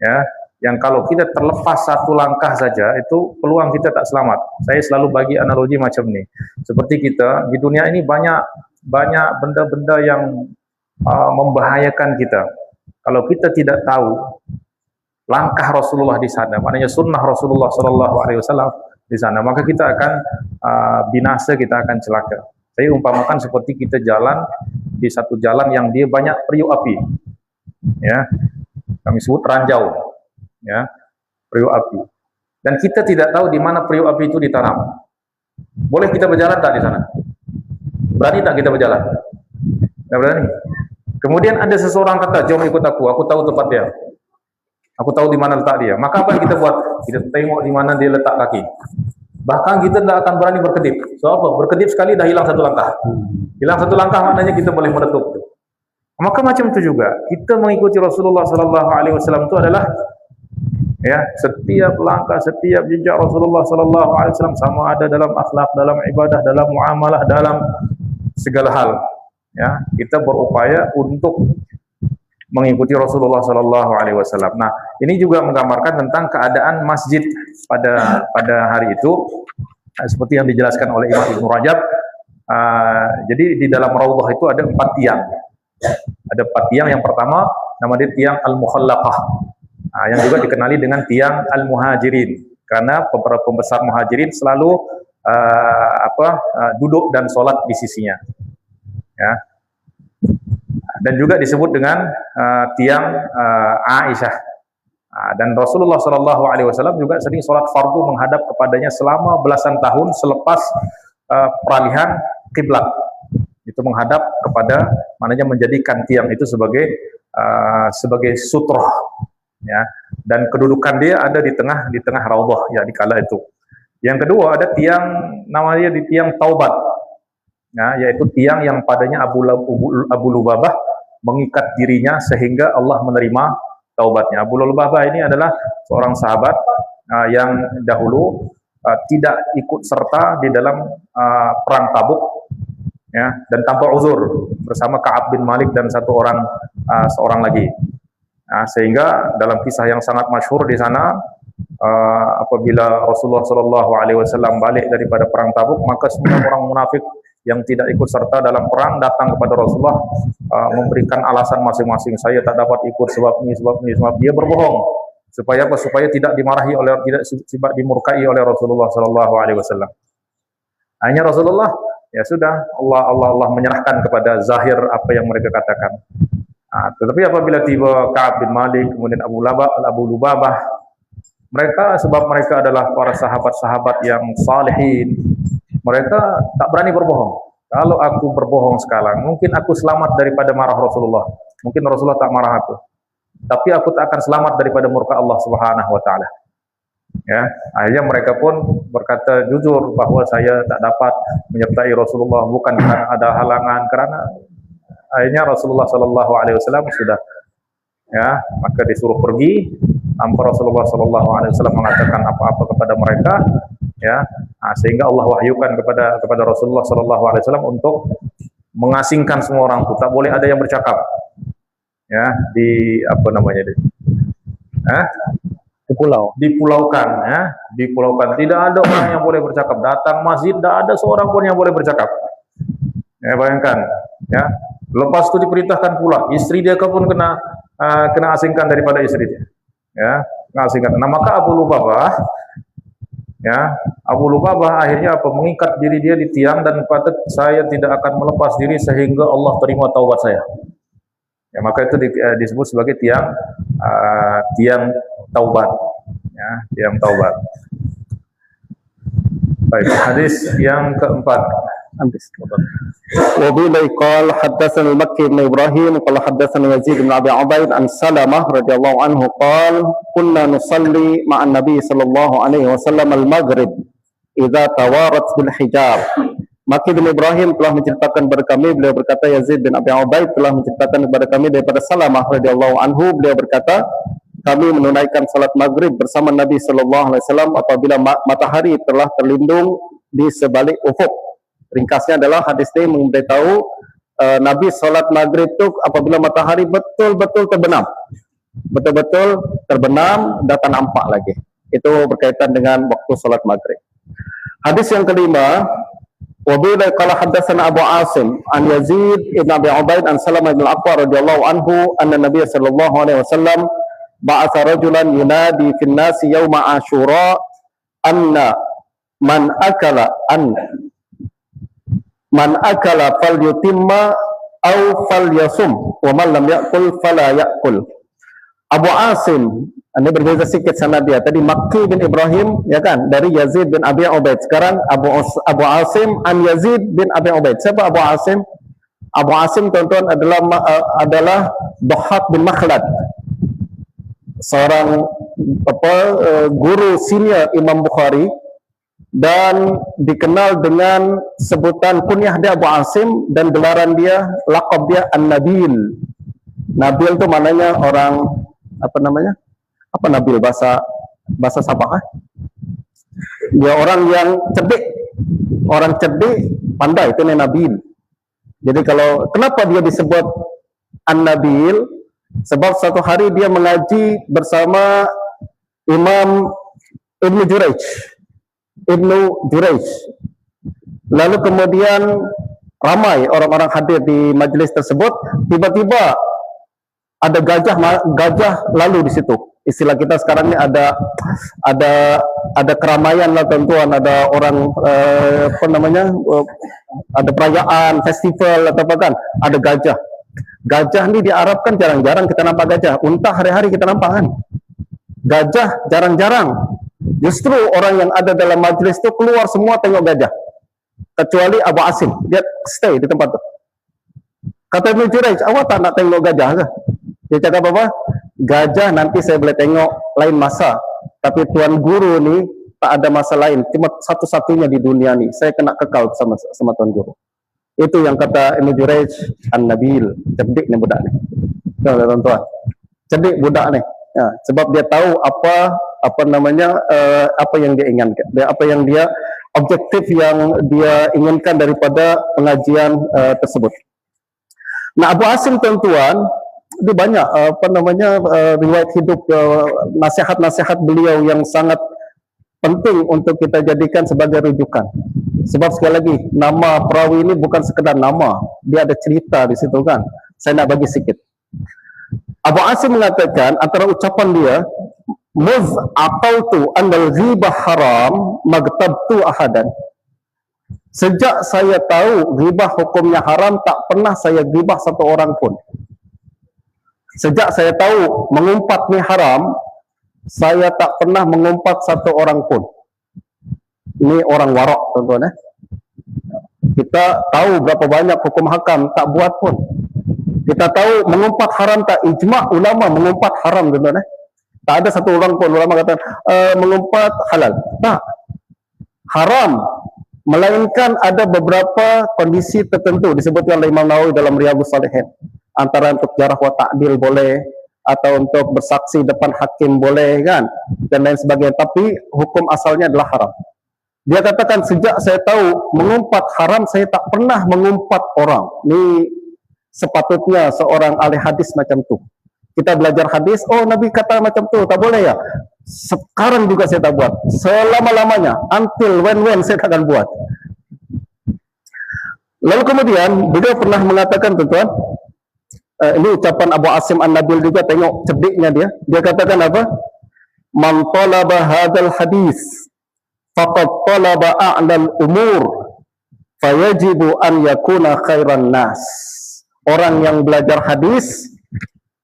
Ya, yang kalau kita terlepas satu langkah saja, itu peluang kita tak selamat. Saya selalu bagi analogi macam ini. Seperti kita di dunia ini banyak benda-benda yang membahayakan kita. Kalau kita tidak tahu langkah Rasulullah di sana, maknanya sunnah Rasulullah sallallahu alaihi wasallam di sana, maka kita akan binasa, kita akan celaka. Saya umpamakan seperti kita jalan di satu jalan yang dia banyak periuk api. Ya. Kami sebut ranjau. Ya, periuk api. Dan kita tidak tahu di mana periuk api itu ditanam. Boleh kita berjalan tak di sana? Berani tak kita berjalan? Tidak berani. Kemudian ada seseorang kata, jom ikut aku tahu tempat dia. Aku tahu di mana letak dia. Maka apa yang kita buat? Kita tengok di mana dia letak kaki. Bahkan kita tidak akan berani berkedip. So apa? Berkedip sekali dah hilang satu langkah. Hilang satu langkah maknanya kita boleh meretup. Maka macam itu juga kita mengikuti Rasulullah Sallallahu Alaihi Wasallam itu adalah ya setiap langkah, setiap jejak Rasulullah Sallallahu Alaihi Wasallam sama ada dalam akhlak, dalam ibadah, dalam muamalah, dalam segala hal. Ya, kita berupaya untuk mengikuti Rasulullah Sallallahu Alaihi Wasallam. Nah, ini juga menggambarkan tentang keadaan masjid pada hari itu, seperti yang dijelaskan oleh Imam Ibnu Rajab. Jadi di dalam Raudhah itu ada 4 tiang. Ada 4 tiang. Yang pertama nama dia tiang Al-Mukhallaqah, yang juga dikenali dengan tiang Al-Muhajirin, karena beberapa pembesar Muhajirin selalu duduk dan sholat di sisinya. Ya. Dan juga disebut dengan tiang Aisyah. Dan Rasulullah Sallallahu Alaihi Wasallam juga sering sholat fardu menghadap kepadanya selama belasan tahun selepas peralihan kiblat. Itu menghadap kepada, maknanya menjadikan tiang itu sebagai sutroh. Ya. Dan kedudukan dia ada di tengah Raudhah ya di kala itu. Yang kedua ada tiang, namanya di tiang Taubat. Nah, yaitu tiang yang padanya Abu Lubabah mengikat dirinya sehingga Allah menerima taubatnya. Abu Lubabah ini adalah seorang sahabat yang dahulu tidak ikut serta di dalam perang Tabuk, ya, dan tanpa uzur bersama Ka'ab bin Malik dan seorang lagi. Nah, sehingga dalam kisah yang sangat masyhur di sana, apabila Rasulullah Shallallahu Alaihi Wasallam balik daripada perang Tabuk, maka semua orang munafik yang tidak ikut serta dalam perang datang kepada Rasulullah memberikan alasan masing-masing. Saya tak dapat ikut sebab ini. Dia berbohong supaya apa? Supaya tidak dimarahi tidak dimurkai oleh Rasulullah Sallallahu Alaihi Wasallam. Hanya Rasulullah, ya sudah, Allah menyerahkan kepada zahir apa yang mereka katakan. Tetapi apabila tiba Ka'ab bin Malik, kemudian Abu Lubabah, sebab mereka adalah para sahabat-sahabat yang salihin, mereka tak berani berbohong. Kalau aku berbohong sekarang, mungkin aku selamat daripada marah Rasulullah. Mungkin Rasulullah tak marah aku, tapi aku tak akan selamat daripada murka Allah Subhanahu Wa Taala. Ya, akhirnya mereka pun berkata jujur bahwa saya tak dapat menyertai Rasulullah bukan karena ada halangan, karena akhirnya Rasulullah Sallallahu Alaihi Wasallam sudah, ya, maka disuruh pergi tanpa Rasulullah Sallallahu Alaihi Wasallam mengatakan apa-apa kepada mereka. Ya, sehingga Allah wahyukan kepada Rasulullah Sallallahu Alaihi Wasallam untuk mengasingkan semua orang itu, tak boleh ada yang bercakap. Ya, dipulaukan, ya, dipulaukan. Tidak ada orang yang boleh bercakap. Datang masjid, tidak ada seorang pun yang boleh bercakap. Ya, bayangkan, ya. Lepas itu diperintahkan pula istri dia pun kena asingkan daripada istri dia. Ya, kena asingkan. Nah, maka Abu Lubabah akhirnya mengikat diri dia di tiang dan berkata, saya tidak akan melepas diri sehingga Allah terima taubat saya. Ya, maka itu disebut sebagai tiang taubat. Ya, tiang taubat. Baik, hadis yang keempat. وبه قال حدثنا المكي بن إبراهيم قال حدثنا يزيد بن أبي عبيد عن سلمة رضي الله عنه قال كنا نصلي مع النبي صلى الله عليه وسلم المغرب إذا توارت بالحجاب. Maki bin Ibrahim telah menceritakan kepada kami, beliau berkata Yazid bin Abi Ubaid telah menceritakan kepada kami daripada Salamah radhiyallahu anhu, beliau berkata kami menunaikan salat maghrib bersama Nabi sallallahu alaihi wasallam apabila matahari telah terlindung di sebalik ufuk. Ringkasnya adalah hadis ini memberitahu Nabi salat maghrib itu apabila matahari betul-betul terbenam, dan tak nampak lagi. Itu berkaitan dengan waktu salat maghrib. Hadis yang kelima, وبه قال حدثنا أبو عاصم عن يزيد بن أبي عبيد عن سلمة بن الأكوع رضي الله عنه أن النبي صلى الله عليه وسلم بعث رجلا ينادي في الناس يوم عاشوراء أن من أكل فليتم أو فليصم ومن لم يأكل فلا يأكل. Abu Asim, ini berbeza sedikit sanad dia. Tadi Makki bin Ibrahim, ya kan, dari Yazid bin Abi Ubaid. Sekarang Abu Asim an Yazid bin Abi Ubaid. Siapa Abu Asim? Abu Asim, tuan-tuan, adalah Dhahhak bin Makhlad. seorang guru senior Imam Bukhari, dan dikenal dengan sebutan kunyah dia Abu Asim, dan gelaran dia, laqab dia An-Nabil. Nabil itu maknanya orang apa namanya? Apa Nabil bahasa Sabah? Dia orang yang cerdik. Orang cerdik, pandai, itu Nabil. Jadi kalau kenapa dia disebut An-Nabil? Sebab satu hari dia mengaji bersama Imam Ibnu Jurayj. Lalu kemudian ramai orang-orang hadir di majlis tersebut. Tiba-tiba ada gajah lalu di situ. Istilah kita sekarang ini ada keramaian lah tuan-tuan, ada orang ada perayaan, festival atau apa kan, ada gajah. Gajah ni di Arab kan jarang-jarang kita nampak gajah. Unta hari-hari kita nampak kan. Gajah jarang-jarang. Justru orang yang ada dalam majlis tu keluar semua tengok gajah. Kecuali Abu Asim, dia stay di tempat tu. Kata Ibnu Jurayj, awak tak nak tengok gajah ke? Dia cakap apa? Gajah nanti saya boleh tengok lain masa. Tapi tuan guru ni tak ada masa lain. Cuma satu-satunya di dunia ni. Saya kena kekal sama tuan guru. Itu yang kata Ibnu Jurayj, An-Nabil. Cerdik ni budak ni. Tuan-tuan. Cerdik budak ni. Ya, sebab dia tahu apa yang dia inginkan. Apa yang dia objektif yang dia inginkan daripada pengajian tersebut. Nah, Abu Asim tuan-tuan, dia banyak riwayat hidup, nasihat-nasihat beliau yang sangat penting untuk kita jadikan sebagai rujukan. Sebab sekali lagi, nama perawi ini bukan sekedar nama, dia ada cerita di situ kan. Saya nak bagi sikit. Abu Asim mengatakan antara ucapan dia, "Muz aqaltu anal ghibah haram magtabtu ahadan." Sejak saya tahu ghibah hukumnya haram, tak pernah saya ghibah satu orang pun. Sejak saya tahu mengumpat ni haram, saya tak pernah mengumpat satu orang pun. Ini orang warak tuan-tuan. Kita tahu berapa banyak hukum hakam, tak buat pun. Kita tahu mengumpat haram, tak ijma' ulama mengumpat haram tuan-tuan. Tak ada satu orang pun ulama kata mengumpat halal. Tak. Haram. Melainkan ada beberapa kondisi tertentu disebutkan oleh Imam Nawawi dalam Riyadhus Shalihin. Antara untuk jarah wa ta'dil boleh, atau untuk bersaksi depan hakim boleh kan, dan lain sebagainya. Tapi hukum asalnya adalah haram. Dia katakan sejak saya tahu mengumpat haram, saya tak pernah mengumpat orang. Ini sepatutnya seorang ahli hadis macam tu. Kita belajar hadis, oh Nabi kata macam tu, tak boleh ya? Sekarang juga saya tak buat. Selama-lamanya, until when saya akan buat. Lalu kemudian, beliau pernah mengatakan tuan-tuan, ini ucapan Abu Asim An-Nabil juga, tengok cerdiknya dia. Dia katakan apa? Man talaba hadzal hadis faqad talaba a'lal umur fayajibu an yakuna khairan nas. Orang yang belajar hadis,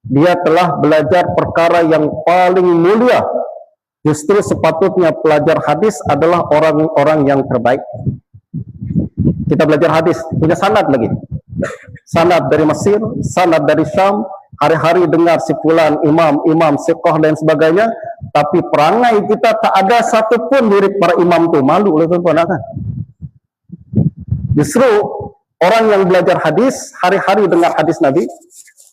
dia telah belajar perkara yang paling mulia. Justru sepatutnya pelajar hadis adalah orang-orang yang terbaik. Kita belajar hadis, punya sanad lagi. Sanad dari Mesir, sanad dari Syam, hari-hari dengar si fulan, imam, siqah dan sebagainya, tapi perangai kita tak ada satu pun mirip para imam tu. Malu lah tuan-tuan kan. Justru orang yang belajar hadis, hari-hari dengar hadis Nabi,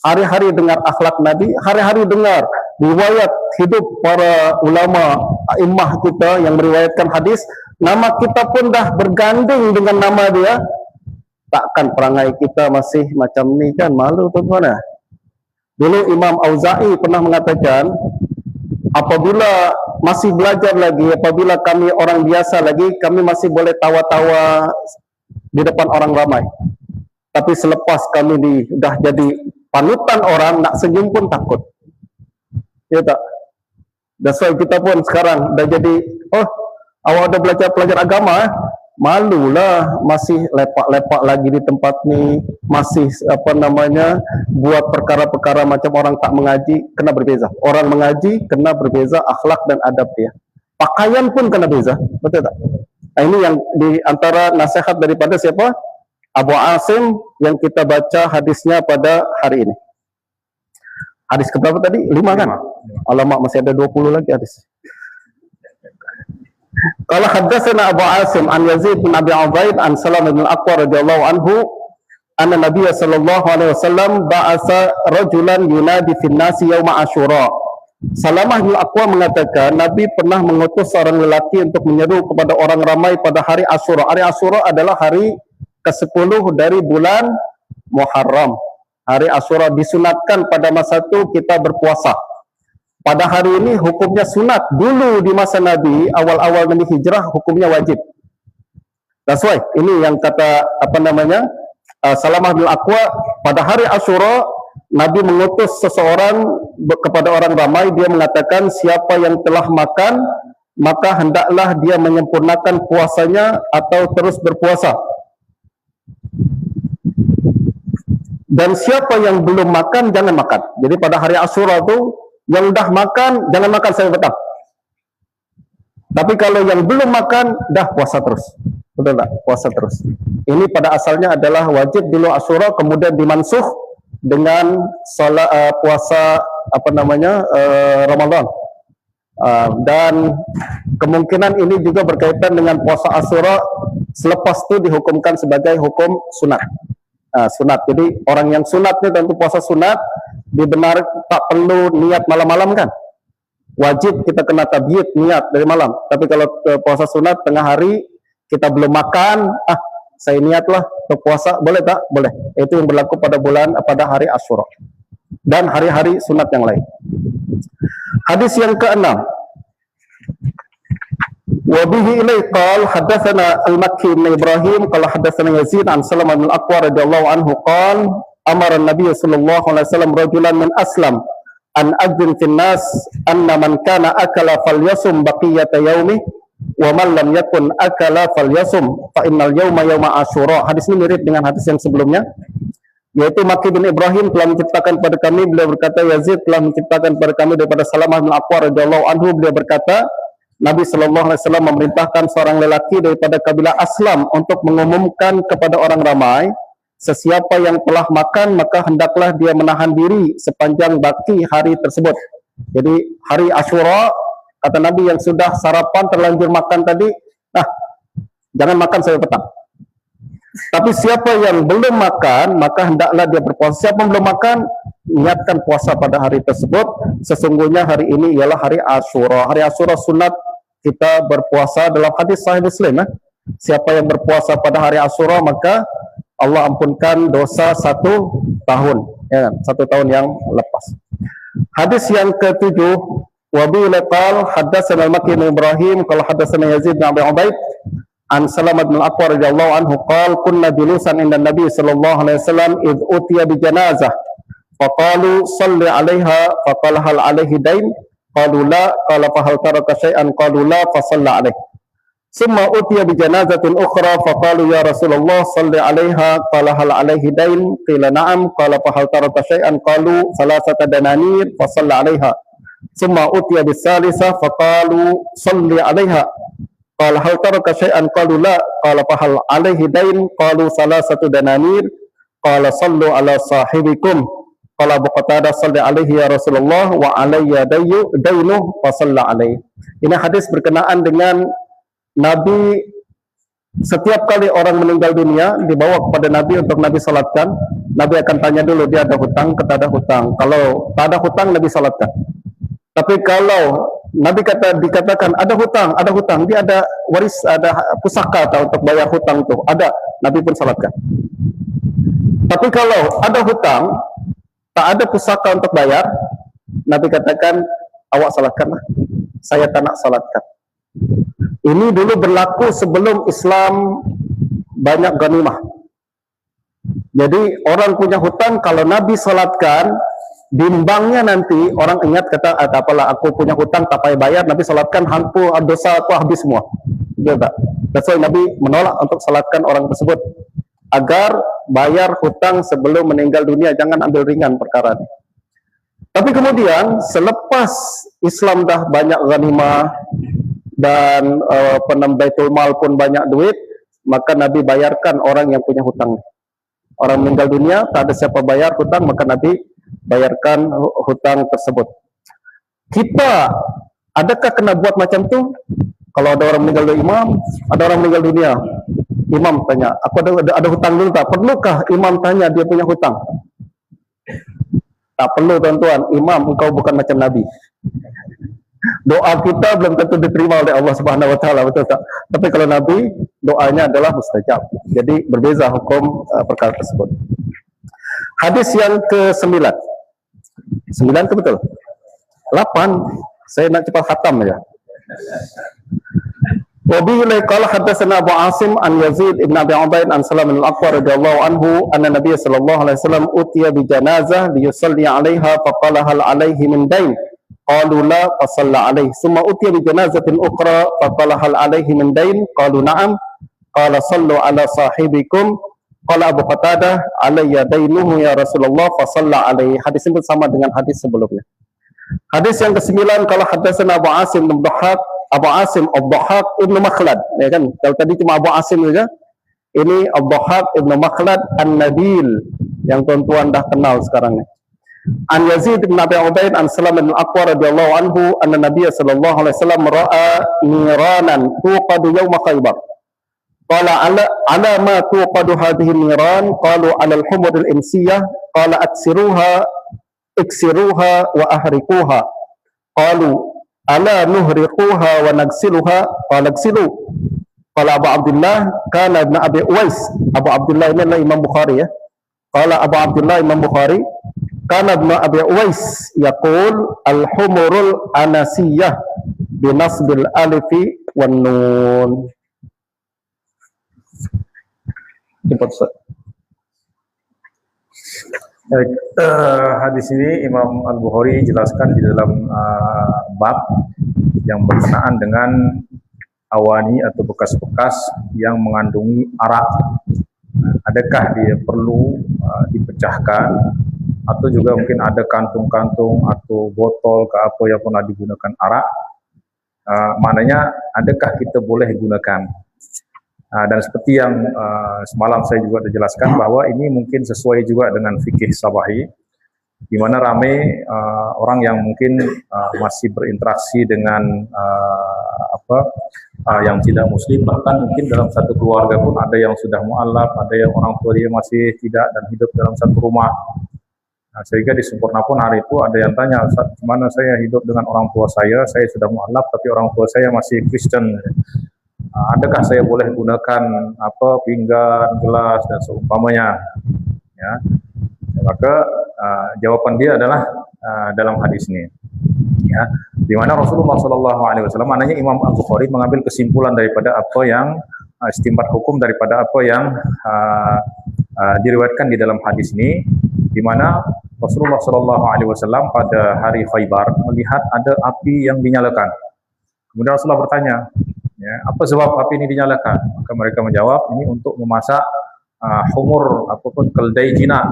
hari-hari dengar akhlak Nabi, hari-hari dengar riwayat hidup para ulama a'immah kita yang meriwayatkan hadis, nama kita pun dah berganding dengan nama dia. Takkan perangai kita masih macam ni kan, malu tuan-tuan. Dulu Imam Auza'i pernah mengatakan, apabila masih belajar lagi, apabila kami orang biasa lagi, kami masih boleh tawa-tawa di depan orang ramai. Tapi selepas kami dah jadi panutan orang, nak senyum pun takut. Ya tak? That's why kita pun sekarang dah jadi, oh, awak dah belajar agama, malulah masih lepak-lepak lagi di tempat ni, masih buat perkara-perkara macam orang tak mengaji. Kena berbeza. Orang mengaji kena berbeza akhlak dan adab dia. Pakaian pun kena beza, betul tak? Nah, ini yang di antara nasihat daripada siapa? Abu Asim yang kita baca hadisnya pada hari ini. Hadis keberapa tadi? 5 kan? Alamak, masih ada 20 lagi hadis. Qala haddatsana Abu Asim an Yazid bin Abi Ubaid an Salam bin Al-Aqwa radhiyallahu anhu anna Nabiy sallallahu alaihi wasallam ba'atsa rajulan yunadi fin nasi yauma Asyura. Salamah bin Al-Aqwa mengatakan Nabi pernah mengutus seorang lelaki untuk menyeru kepada orang ramai pada hari Asyura. Hari Asyura adalah hari ke-10 dari bulan Muharram. Hari Asyura disunatkan pada masa itu kita berpuasa. Pada hari ini hukumnya sunat. Dulu di masa Nabi, awal-awal Nabi hijrah hukumnya wajib. That's why ini yang kata Salamah bin Aqwa, pada hari Asyura Nabi mengutus seseorang kepada orang ramai. Dia mengatakan siapa yang telah makan maka hendaklah dia menyempurnakan puasanya atau terus berpuasa. Dan siapa yang belum makan jangan makan. Jadi pada hari Asyura itu yang dah makan jangan makan sampai petang. Tapi kalau yang belum makan dah puasa terus. Betul tak? Puasa terus. Ini pada asalnya adalah wajib dulu Asyura, kemudian dimansuh dengan puasa Ramadan. Dan kemungkinan ini juga berkaitan dengan puasa Asyura selepas itu dihukumkan sebagai hukum sunat. Sunat. Jadi orang yang sunat ini tentu puasa sunat dibenar tak perlu niat malam-malam kan. Wajib kita kena tabiat niat dari malam. Tapi kalau puasa sunat tengah hari kita belum makan, saya niatlah untuk puasa, boleh tak? Boleh. Itu yang berlaku pada hari Asyura dan hari-hari sunat yang lain. Hadis yang ke-6. Wa bihi ilai qala hadatsana al-Makki bin Ibrahim qala hadatsana Yazid an Salamah bin Al-Aqwa radhiyallahu anhu qala amara an-nabiy sallallahu alaihi wasallam rajulan min aslam an adzin fin nas anna man kana akala falyasum baqiyata yaumi wa man lam yakun akala falyasum fa innal yauma yauma Asyura. Hadis ini mirip dengan hadis yang sebelumnya, yaitu Makki bin Ibrahim telah menciptakan pada kami, beliau berkata Yazid telah menciptakan pada kami daripada Salamah bin Aqwa radhiyallahu anhu, beliau berkata Nabi sallallahu alaihi wasallam memerintahkan seorang lelaki daripada kabilah Aslam untuk mengumumkan kepada orang ramai, sesiapa yang telah makan maka hendaklah dia menahan diri sepanjang baki hari tersebut. Jadi hari Asyura, kata Nabi yang sudah sarapan terlanjur makan tadi, jangan makan sampai petang. Tapi siapa yang belum makan maka hendaklah dia berpuasa. Siapa yang belum makan, niatkan puasa pada hari tersebut. Sesungguhnya hari ini ialah hari Asyura. Hari Asyura sunat kita berpuasa dalam hadis Sahih Muslim. Siapa yang berpuasa pada hari Asyura maka Allah ampunkan dosa 1 tahun, ya kan? 1 tahun yang lepas. Hadis yang ke-7. Wa bi laqal hadatsana al-Makki bin Ibrahim qala hadatsana Yazid bin Abi Ubaid an Salamah bin Al-Aqwa radhiyallahu anhu qala kunna julusan inda Nabi sallallahu alaihi wasallam id utiya bi janazah faqalu salli 'alaiha faqala hal 'alaihi dain qalu la qala fa hal taraka syai'an qalu la fa shalla 'alaihi summa utiya bi janazatin ukhra faqalu ya Rasulullah salli 'alaiha qala hal 'alaihi dain qila na'am qala fa hal taraka syai'an qalu salasata dananir fa shalla 'alaiha summa utiya bis salisa faqalu salli 'alaiha qala hal taraka syai'an qalu la qala fa hal 'alaihi dain qalu salasatu dananir qala sallu 'ala sahibikum qala Abu Qatadah salli 'alaihi ya Rasulullah wa 'alayya dainuhu fa shalla 'alaihi. Ini hadis berkenaan dengan Nabi, setiap kali orang meninggal dunia dibawa kepada Nabi untuk Nabi salatkan. Nabi akan tanya dulu dia ada hutang ke tak ada hutang. Kalau tak ada hutang Nabi salatkan. Tapi kalau Nabi dikatakan ada hutang, dia ada waris, ada pusaka untuk bayar hutang itu, ada, Nabi pun salatkan. Tapi kalau ada hutang, tak ada pusaka untuk bayar, Nabi katakan awak salatkanlah, saya tak nak salatkan. Ini dulu berlaku sebelum Islam banyak ghanimah. Jadi orang punya hutang, kalau Nabi salatkan, bimbangnya nanti orang ingat kata apalah aku punya hutang tak payah bayar, Nabi salatkan hampu dosa aku habis semua. Betul tak? That's why Nabi menolak untuk salatkan orang tersebut agar bayar hutang sebelum meninggal dunia, jangan ambil ringan perkara ini. Tapi kemudian selepas Islam dah banyak ghanimah dan Baitul Mal pun banyak duit, maka Nabi bayarkan orang yang punya hutang. Orang meninggal dunia tak ada siapa bayar hutang, maka Nabi bayarkan hutang tersebut. Kita adakah kena buat macam tu? Kalau ada orang meninggal imam, ada orang meninggal dunia, imam tanya, aku ada hutang dulu tak? Perlukah imam tanya dia punya hutang? Tak perlu tuan-tuan. Imam, engkau bukan macam Nabi. Doa kita belum tentu diterima oleh Allah Subhanahu Wa Taala, betul tak? Tapi kalau Nabi, doanya adalah mustajab. Jadi berbeza hukum perkara tersebut. Hadis yang ke-9. 9 ke betul? 8. Saya nak cepat khatam saja. Wa bihi qala hadatsana Abu Asim an Yazid ibn Abi Ubaid an Salam al-Aqwa radhiyallahu anhu anna Nabiy sallallahu alaihi wasallam utiya bi janazah liyusalli 'alaiha faqala hal 'alaihi min dain qalu la fa shalla 'alaihi thumma utiya bi janazatin ukhra faqala hal 'alaihi min dain qalu na'am qala sallu 'ala sahibikum qala Abu Qatadah 'alayya dainuhu ya Rasulullah fa shalla 'alaihi. Hadis ini sama dengan hadis sebelumnya. Hadis yang ke-9 kalau hadatsana Abu Asim bin Dhahhak, Abu Asim Ad-Dhahhak Ibn Makhlad, ya kan? Kalau tadi cuma Abu Asim saja, ini Ad-Dhahhak Ibn Makhlad An-Nabil yang tuan-tuan dah kenal sekarang ni. An Yazid bin Abi Ubaid an Salam bin Al-Aqwa radhiyallahu anhu anna Nabiy sallallahu alaihi wasallam ra'a niranan tuqadu yawm Khaybar. Qala ala ma tuqadu hadhihi niran? Qalu ala al-humur al-insiyah. Qala iksiruha wa ahrikuha. Qalu ala nuhriquha wa nagsiluha. Qala agsilu. Qala Abu Abdullah kana ibn Abi Uwais. Abu Abdullah ini adalah Imam Bukhari, ya. Qala Abu Abdullah Imam Bukhari kana ibn Abi Uwais yaqul al-humurul anasiyah binasbil alifi wan nun. Hadis ini Imam Al-Bukhari jelaskan di dalam bab yang berkenaan dengan awani atau bekas-bekas yang mengandungi arak. Adakah dia perlu dipecahkan, atau juga mungkin ada kantung-kantung atau botol ke apa yang pernah digunakan arak, maknanya adakah kita boleh gunakan? Dan seperti yang semalam saya juga sudah jelaskan bahwa ini mungkin sesuai juga dengan fikih sabahi, di mana ramai orang yang mungkin masih berinteraksi dengan yang tidak muslim, bahkan mungkin dalam satu keluarga pun ada yang sudah mu'alaf, ada yang orang tua dia masih tidak dan hidup dalam satu rumah. Sehingga di Sempurna pun hari itu ada yang tanya, mana saya hidup dengan orang tua saya sudah mu'alaf tapi orang tua saya masih Kristen. Adakah saya boleh gunakan pinggan, gelas dan seumpamanya? Ya. Maka jawaban dia adalah dalam hadis ini, ya, di mana Rasulullah SAW, maknanya Imam Al-Bukhari mengambil kesimpulan daripada apa yang istimbat hukum daripada apa yang diriwayatkan di dalam hadis ini, di mana Rasulullah SAW pada hari Khaybar melihat ada api yang dinyalakan. Kemudian Rasulullah bertanya, ya, apa sebab api ini dinyalakan? Maka mereka menjawab, ini untuk memasak humur ataupun keldai jinak,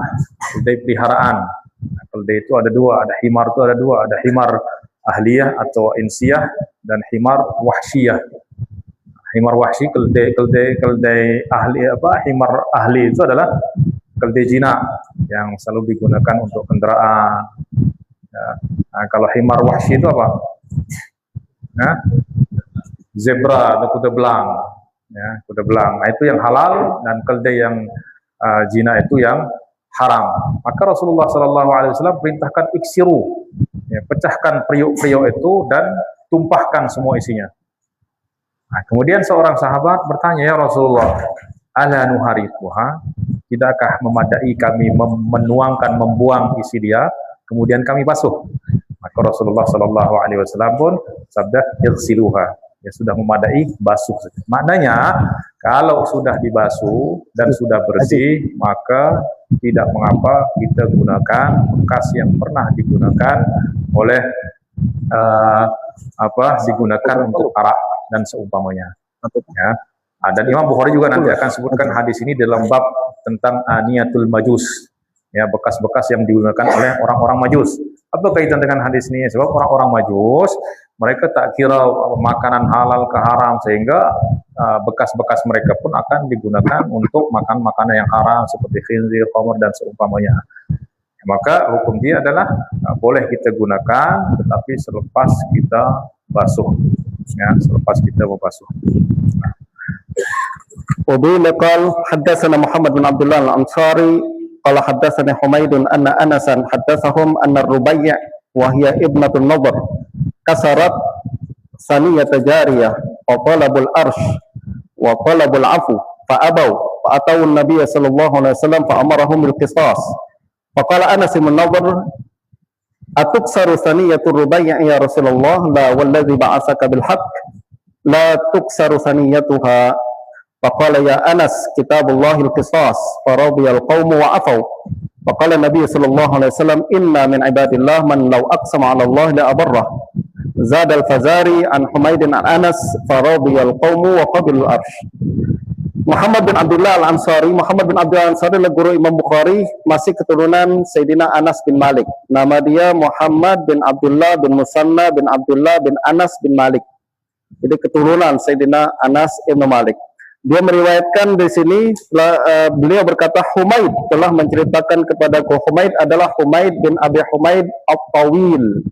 keldai peliharaan. Keldai itu ada dua, ada himar itu ada dua, ada himar ahliyah atau insiyah dan himar wahsyiyah. Himar wahsyi, keldai ahli himar ahli itu adalah keldai jinak yang selalu digunakan untuk kendaraan. Ya. Kalau himar wahsyi itu apa? Nah, zebra atau kuda belang, ya, kuda belang. Nah, itu yang halal, dan keldai yang jina itu yang haram. Maka Rasulullah SAW perintahkan iksiru, ya, pecahkan periuk-periuk itu dan tumpahkan semua isinya. Nah, kemudian seorang sahabat bertanya, ya Rasulullah, ala nuharikuha, tidakkah memadai kami menuangkan, membuang isi dia, kemudian kami basuh? Maka Rasulullah SAW pun sabda, igsiluha, ya sudah memadai, basuh. Maknanya kalau sudah dibasuh dan sudah bersih, maka tidak mengapa kita gunakan bekas yang pernah digunakan oleh digunakan untuk arak dan seumpamanya. Ya. Dan Imam Bukhari juga nanti akan sebutkan hadis ini dalam bab tentang aniyatul majus, ya, bekas-bekas yang digunakan oleh orang-orang majus. Apa kaitan dengan hadis ini? Sebab orang-orang majus, mereka tak kira makanan halal ke haram, sehingga bekas-bekas mereka pun akan digunakan untuk makan makanan yang haram seperti khinzir, khamr dan seumpamanya. Maka hukum dia adalah boleh kita gunakan, tetapi selepas kita basuh, ya, selepas kita membasuh. وبه قال حدثنا محمد بن عبد الله الأنصاري قال حدثنا حميد أن أنسا حدثهم أن الربيع وهي ابنة النضر كسرت ثنية جارية وطلبوا الأرش وطلبوا العفو فأبوا فأتوا النبي صلى الله عليه وسلم فأمرهم بالقصاص فقال أنس بن النضر أتكسر ثنية الربيع يا رسول الله لا والذي بعثك بالحق لا تكسر ثنيتها فقال يا أنس كتاب الله القصاص فرضي القوم وعفوا فقال النبي صلى الله عليه وسلم إنا من عباد الله من لو أقسم على الله لأبره زاد الفزاري عن حميد عن أنس فرضي القوم وقبلوا الأرش. Muhammad bin Abdullah Al-Ansari, Muhammad bin Abdullah Al-Ansari adalah guru Imam Bukhari, masih keturunan Sayyidina Anas bin Malik. Nama dia Muhammad bin Abdullah bin Musanna bin Abdullah bin Anas bin Malik. Jadi keturunan Sayyidina Anas bin Malik. Dia meriwayatkan di sini, beliau berkata Humaid telah menceritakan kepadaku. Humaid adalah Humaid bin Abi Humaid At-Tawil.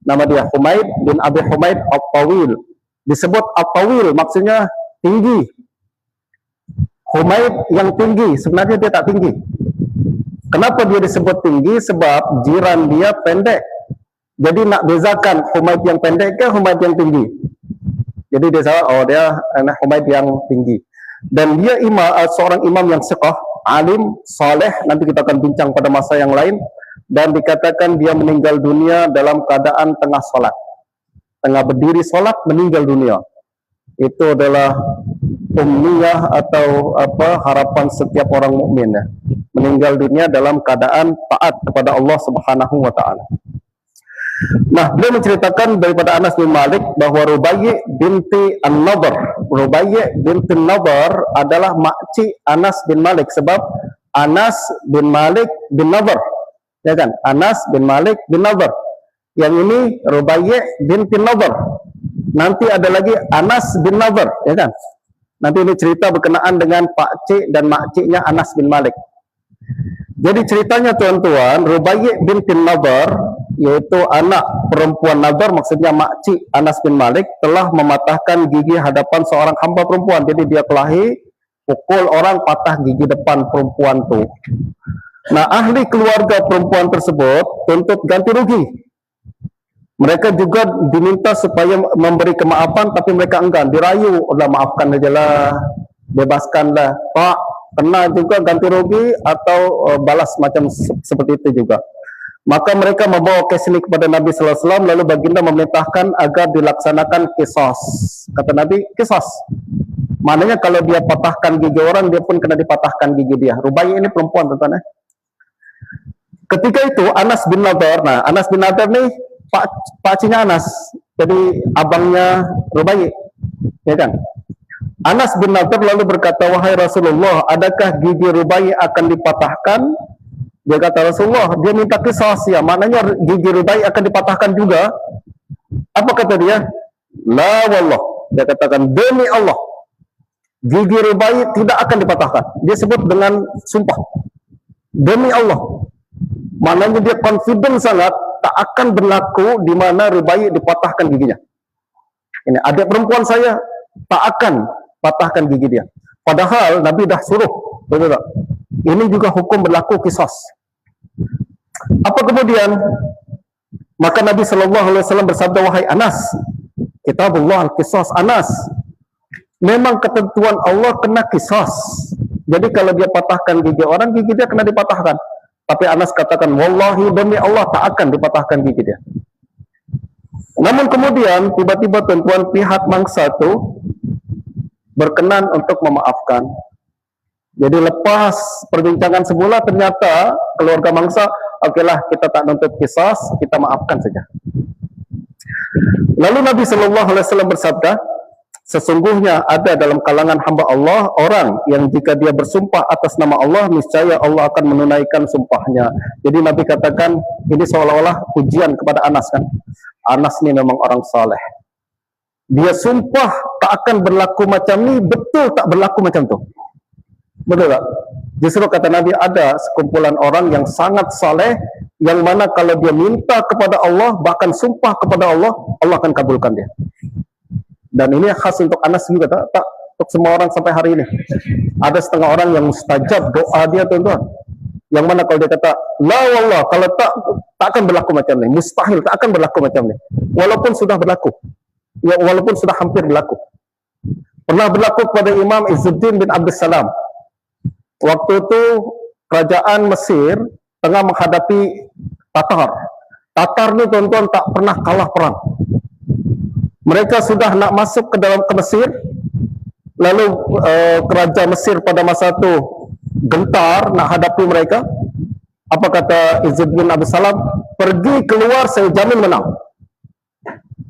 Nama dia Humaid bin Abi Humaid At-Tawil. Disebut At-Tawil maksudnya tinggi. Humaid yang tinggi, sebenarnya dia tak tinggi. Kenapa dia disebut tinggi? Sebab jiran dia pendek. Jadi nak bezakan Humaid yang pendek ke Humaid yang tinggi. Jadi dia salah, oh dia anak Humaid yang tinggi. Dan dia seorang imam yang siqah, alim, saleh. Nanti kita akan bincang pada masa yang lain. Dan dikatakan dia meninggal dunia dalam keadaan tengah solat. Tengah berdiri solat, meninggal dunia. Itu adalah umniyah atau harapan setiap orang mukmin, ya. Meninggal dunia dalam keadaan taat kepada Allah Subhanahu wa taala. Nah, beliau menceritakan daripada Anas bin Malik bahwa Rubayyi binti An-Nadhr. Rubayyi binti An-Nadhr adalah makcik Anas bin Malik, sebab Anas bin Malik bin Nadhr. Ya kan? Anas bin Malik bin Nadhr. Yang ini Rubayyi binti Nadhr. Nanti ada lagi Anas bin Nadhr, ya kan? Nanti ini cerita berkenaan dengan pakcik dan makciknya Anas bin Malik. Jadi ceritanya tuan-tuan, Rubayyi binti Nadhr, yaitu anak perempuan Nadhr, maksudnya makcik Anas bin Malik, telah mematahkan gigi hadapan seorang hamba perempuan. Jadi dia kelahi, pukul orang, patah gigi depan perempuan tu. Nah, ahli keluarga perempuan tersebut tuntut ganti rugi. Mereka juga diminta supaya memberi kemaafan, tapi mereka enggan, dirayu, udah maafkan aja lah, bebaskanlah. Pak, kena juga ganti rugi atau balas macam seperti itu juga. Maka mereka membawa kes ini kepada Nabi Sallallahu Alaihi Wasallam, lalu baginda memerintahkan agar dilaksanakan qisas. Kata Nabi, qisas. Maknanya kalau dia patahkan gigi orang, dia pun kena dipatahkan gigi dia. Rubayyi ini perempuan, tuan-tuan. Ketika itu Anas bin Nadhr, nah Anas bin Nadhr ni pakciknya Anas, jadi abangnya Rubayyi, ya kan? Anas bin Nadhr lalu berkata, wahai Rasulullah, adakah gigi Rubayyi akan dipatahkan? Dia kata, Rasulullah, dia minta qisas, ya, maknanya gigi Rubayyi akan dipatahkan juga. Apa kata dia? La wallah, dia katakan, demi Allah, gigi Rubayyi tidak akan dipatahkan. Dia sebut dengan sumpah, demi Allah. Maknanya dia confident sangat, tak akan berlaku di mana Rubayyi dipatahkan giginya. Ini adik perempuan saya, tak akan patahkan gigi dia. Padahal Nabi dah suruh, betul tak? Ini juga hukum berlaku qisas. Apa kemudian? Maka Nabi Sallallahu Alaihi Wasallam bersabda, wahai Anas, kitabullah al-qisas. Anas, memang ketentuan Allah kena qisas. Jadi kalau dia patahkan gigi orang, gigi dia kena dipatahkan. Tapi Anas katakan, wallahi demi Allah tak akan dipatahkan gigi dia. Namun kemudian tiba-tiba tuan-tuan, pihak mangsa itu berkenan untuk memaafkan. Jadi lepas perbincangan semula, ternyata keluarga mangsa, okeylah kita tak nuntut qisas, kita maafkan saja. Lalu Nabi Sallallahu Alaihi Wasallam bersabda, sesungguhnya ada dalam kalangan hamba Allah orang yang jika dia bersumpah atas nama Allah, niscaya Allah akan menunaikan sumpahnya. Jadi Nabi katakan, ini seolah-olah pujian kepada Anas, kan? Anas ni memang orang saleh. Dia sumpah tak akan berlaku macam ni, betul tak berlaku macam tu. Betul tak? Justru kata Nabi, ada sekumpulan orang yang sangat saleh, yang mana kalau dia minta kepada Allah, bahkan sumpah kepada Allah, Allah akan kabulkan dia. Dan ini khas untuk Anas juga, tak untuk semua orang sampai hari ini. Ada setengah orang yang mustajab doa dia, tuan-tuan. Yang mana kalau dia kata, la wallah, kalau tak akan berlaku macam ni. Mustahil, tak akan berlaku macam ni. Walaupun sudah berlaku. Ya, walaupun sudah hampir berlaku. Pernah berlaku kepada Imam Izzuddin bin Abdus Salam. Waktu itu kerajaan Mesir tengah menghadapi Tatar. Tatar ni tuan-tuan tak pernah kalah perang. Mereka sudah nak masuk ke Mesir. Lalu kerajaan Mesir pada masa itu gentar nak hadapi mereka. Apa kata Izzuddin bin Abdus Salam? Pergi keluar, saya jamin menang.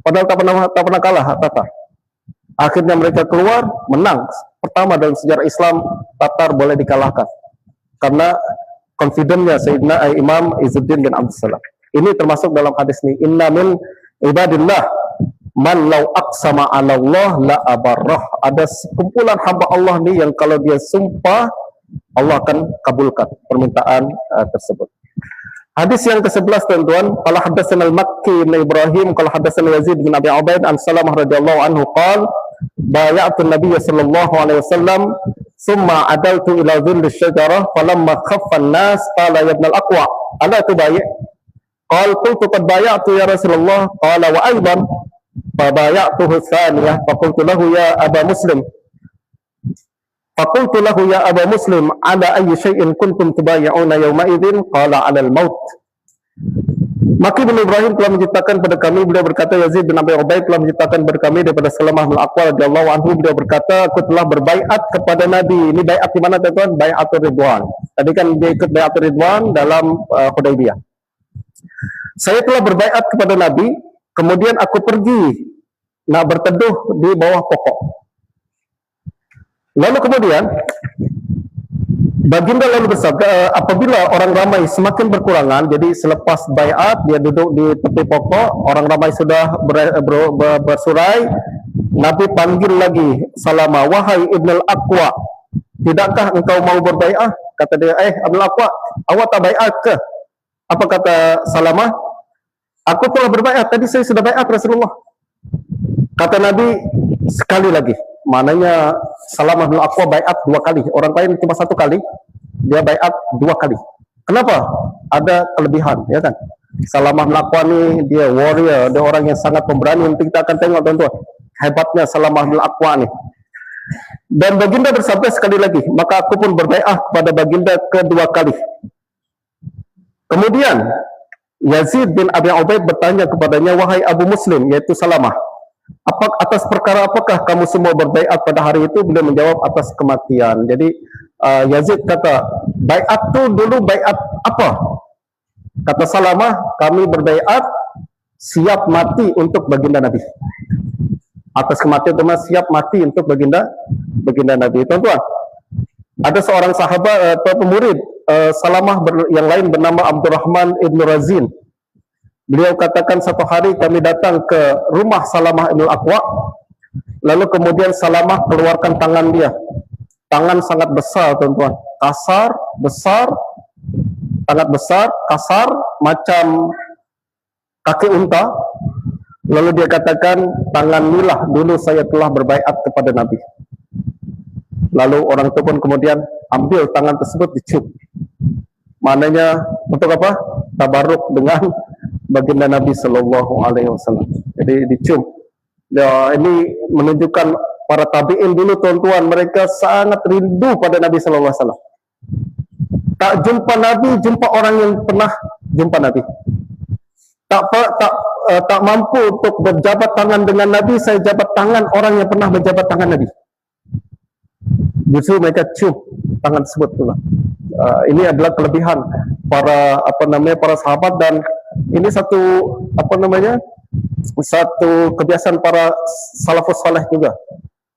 Padahal tak pernah kalah Tatar. Akhirnya mereka keluar, menang. Pertama dalam sejarah Islam, Tatar boleh dikalahkan. Karena confidentnya Sayyidina Imam Izzuddin bin Abdus Salam. Ini termasuk dalam hadis ini. Inna min ibadillah man law aqsama ala Allah la abarrah. Ada sekumpulan hamba Allah ni yang kalau dia sumpah, Allah akan kabulkan permintaan tersebut. Hadis yang ke-11 tuan-tuan, qala hadatsana al-Makki bin Ibrahim qala hadatsana Yazid bin Abi Ubaid an Salamah radhiyallahu anhu qala bay'atu an-nabiy sallallahu alaihi wasallam thumma adaltu ila dhilli asy-syajarah falamma khaffa an-nas qala ya ibn al-Aqwa ala tubayyi' qala qultu qad bay'atu ya Rasulullah qala wa aidan fa bay'atuhu thaniyah fa qultu lahu ya Aba Muslim فقلت له يا أبا مسلم على أي شيء كنتم تبايعون يومئذ قال على الموت. Makki bin Ibrahim telah menceritakan pada kami, beliau berkata, Yazid bin Abi Ubaid telah menceritakan kepada kami daripada Salamah bin Aqwa radhiyallahu anhu, beliau berkata, aku telah berbaiat kepada Nabi. Ini baiat di mana tuan-tuan? Baiatur Ridwan. Tadi kan dia ikut baiatur Ridwan dalam Hudaybiyah. Saya telah berbaiat kepada Nabi, kemudian aku pergi nak berteduh di bawah pokok. Lalu kemudian baginda lalu bersabda, apabila orang ramai semakin berkurangan, jadi selepas baiat dia duduk di tepi pokok, orang ramai sudah bersurai, Nabi panggil lagi Salamah, wahai Ibn al-Aqwa, tidakkah engkau mau berbaiat? Kata dia, Ibn al-Aqwa, awak tak baiat ke? Apa kata Salamah? Aku telah berbaiat, tadi saya sudah baiat Rasulullah. Kata Nabi, sekali lagi. Maknanya Salamah bin Aqwa baiat 2 kali. Orang lain cuma 1 kali, dia baiat 2 kali. Kenapa? Ada kelebihan, ya kan? Salamah bin Aqwa ni dia warrior, dia orang yang sangat pemberani. Nanti kita akan tengok tuan-tuan hebatnya Salamah bin Aqwa ni. Dan baginda bersabda sekali lagi, maka aku pun berbaiat kepada baginda kedua kali. Kemudian Yazid bin Abi Ubaid bertanya kepadanya, wahai Abu Muslim, yaitu Salamah, atas perkara apakah kamu semua berbaiat pada hari itu? Beliau menjawab, atas kematian. Jadi Yazid kata, baiat tu dulu baiat apa? Kata Salamah, kami berbaiat siap mati untuk baginda Nabi. Atas kematian itu siap mati untuk baginda Nabi. Tuan-tuan, ada seorang sahabat atau pemurid Salamah yang lain bernama Abdurrahman ibn Razin. Beliau katakan, satu hari kami datang ke rumah Salamah ibn al-Aqwa, lalu kemudian Salamah keluarkan tangan dia. Tangan sangat besar tuan-tuan, kasar, besar, sangat besar, kasar, macam kaki unta. Lalu dia katakan, tangan inilah dulu saya telah berbaiat kepada Nabi. Lalu orang itu pun kemudian ambil tangan tersebut, dicium. Maknanya untuk apa? Tabaruk dengan baginda Nabi sallallahu alaihi wasallam. Jadi dicium. Ya, ini menunjukkan para tabi'in dulu tuan-tuan, mereka sangat rindu pada Nabi sallallahu alaihi wasallam. Tak jumpa Nabi, jumpa orang yang pernah jumpa Nabi. Tak mampu untuk berjabat tangan dengan Nabi, saya jabat tangan orang yang pernah berjabat tangan Nabi. Justru mereka cium tangan tersebut pula. Ini adalah kelebihan para para sahabat, dan ini satu kebiasaan para salafus saleh juga.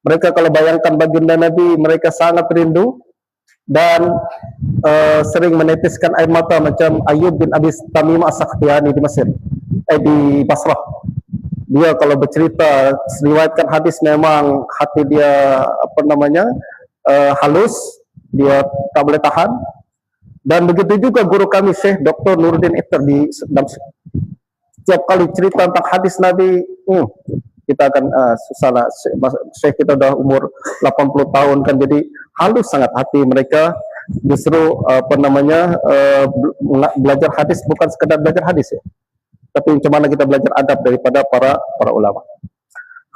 Mereka kalau bayangkan baginda Nabi, mereka sangat rindu dan sering menetiskan air mata, macam Ayyub bin Abi Tamim As-Sakhtiyani di Mesir, di Basrah. Dia kalau bercerita, riwayatkan hadis, memang hati dia halus, dia tak boleh tahan. Dan begitu juga guru kami Syekh Dr. Nuruddin Ikhtar di setiap kali cerita tentang hadis Nabi, kita akan susah. Syekh kita dah umur 80 tahun kan, jadi halus sangat hati mereka. Justru belajar hadis bukan sekadar belajar hadis ya, tapi macam mana kita belajar adab daripada para ulama.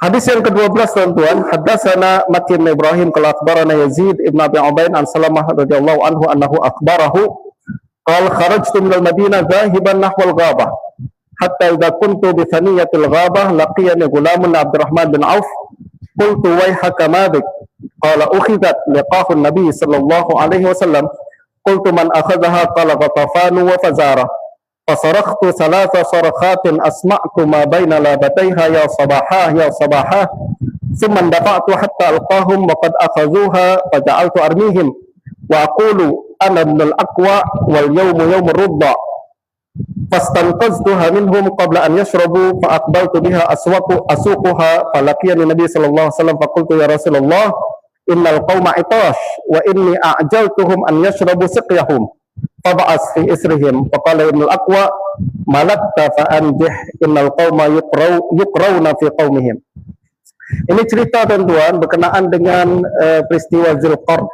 Hadis yang ke-12 tuan-tuan, haddatsana Makki bin Ibrahim qala akhbarana Yazid ibn Abi Ubaid an Salamah radhiyallahu anhu annahu akhbarahu qala kharajtu min al-Madinah dhahiban nahwa al-ghabah hatta idza kuntu bi thaniyatil ghabah laqiyani ghulamun Abdurrahman bin Auf qultu wayhaka ma bik qala ukhidat liqahu an-nabi sallallahu alaihi wasallam qultu man akhadhaha qala Ghatafan wa Fazara فصرخت ثلاث صرخات أسمعت ما بين لابتيها يا صباحا يا صباحا ثم اندفعت حتى ألقاهم وقد أخذوها فجعلت أرميهم وأقول أنا ابن الأقوى واليوم يوم الرضا فاستنقذتها منهم قبل أن يشربوا فأقبلت بها أسوقها فلقيني النبي صلى الله عليه وسلم فقلت يا رسول الله إن القوم عطاش وإني أعجلتهم أن يشربوا سقيهم فبعث في إسرهم فقال ابن الأقوى ملكت فأنجح إن القوم يقرون في قومهم. Ini cerita tuan-tuan berkenaan dengan peristiwa Zulqard,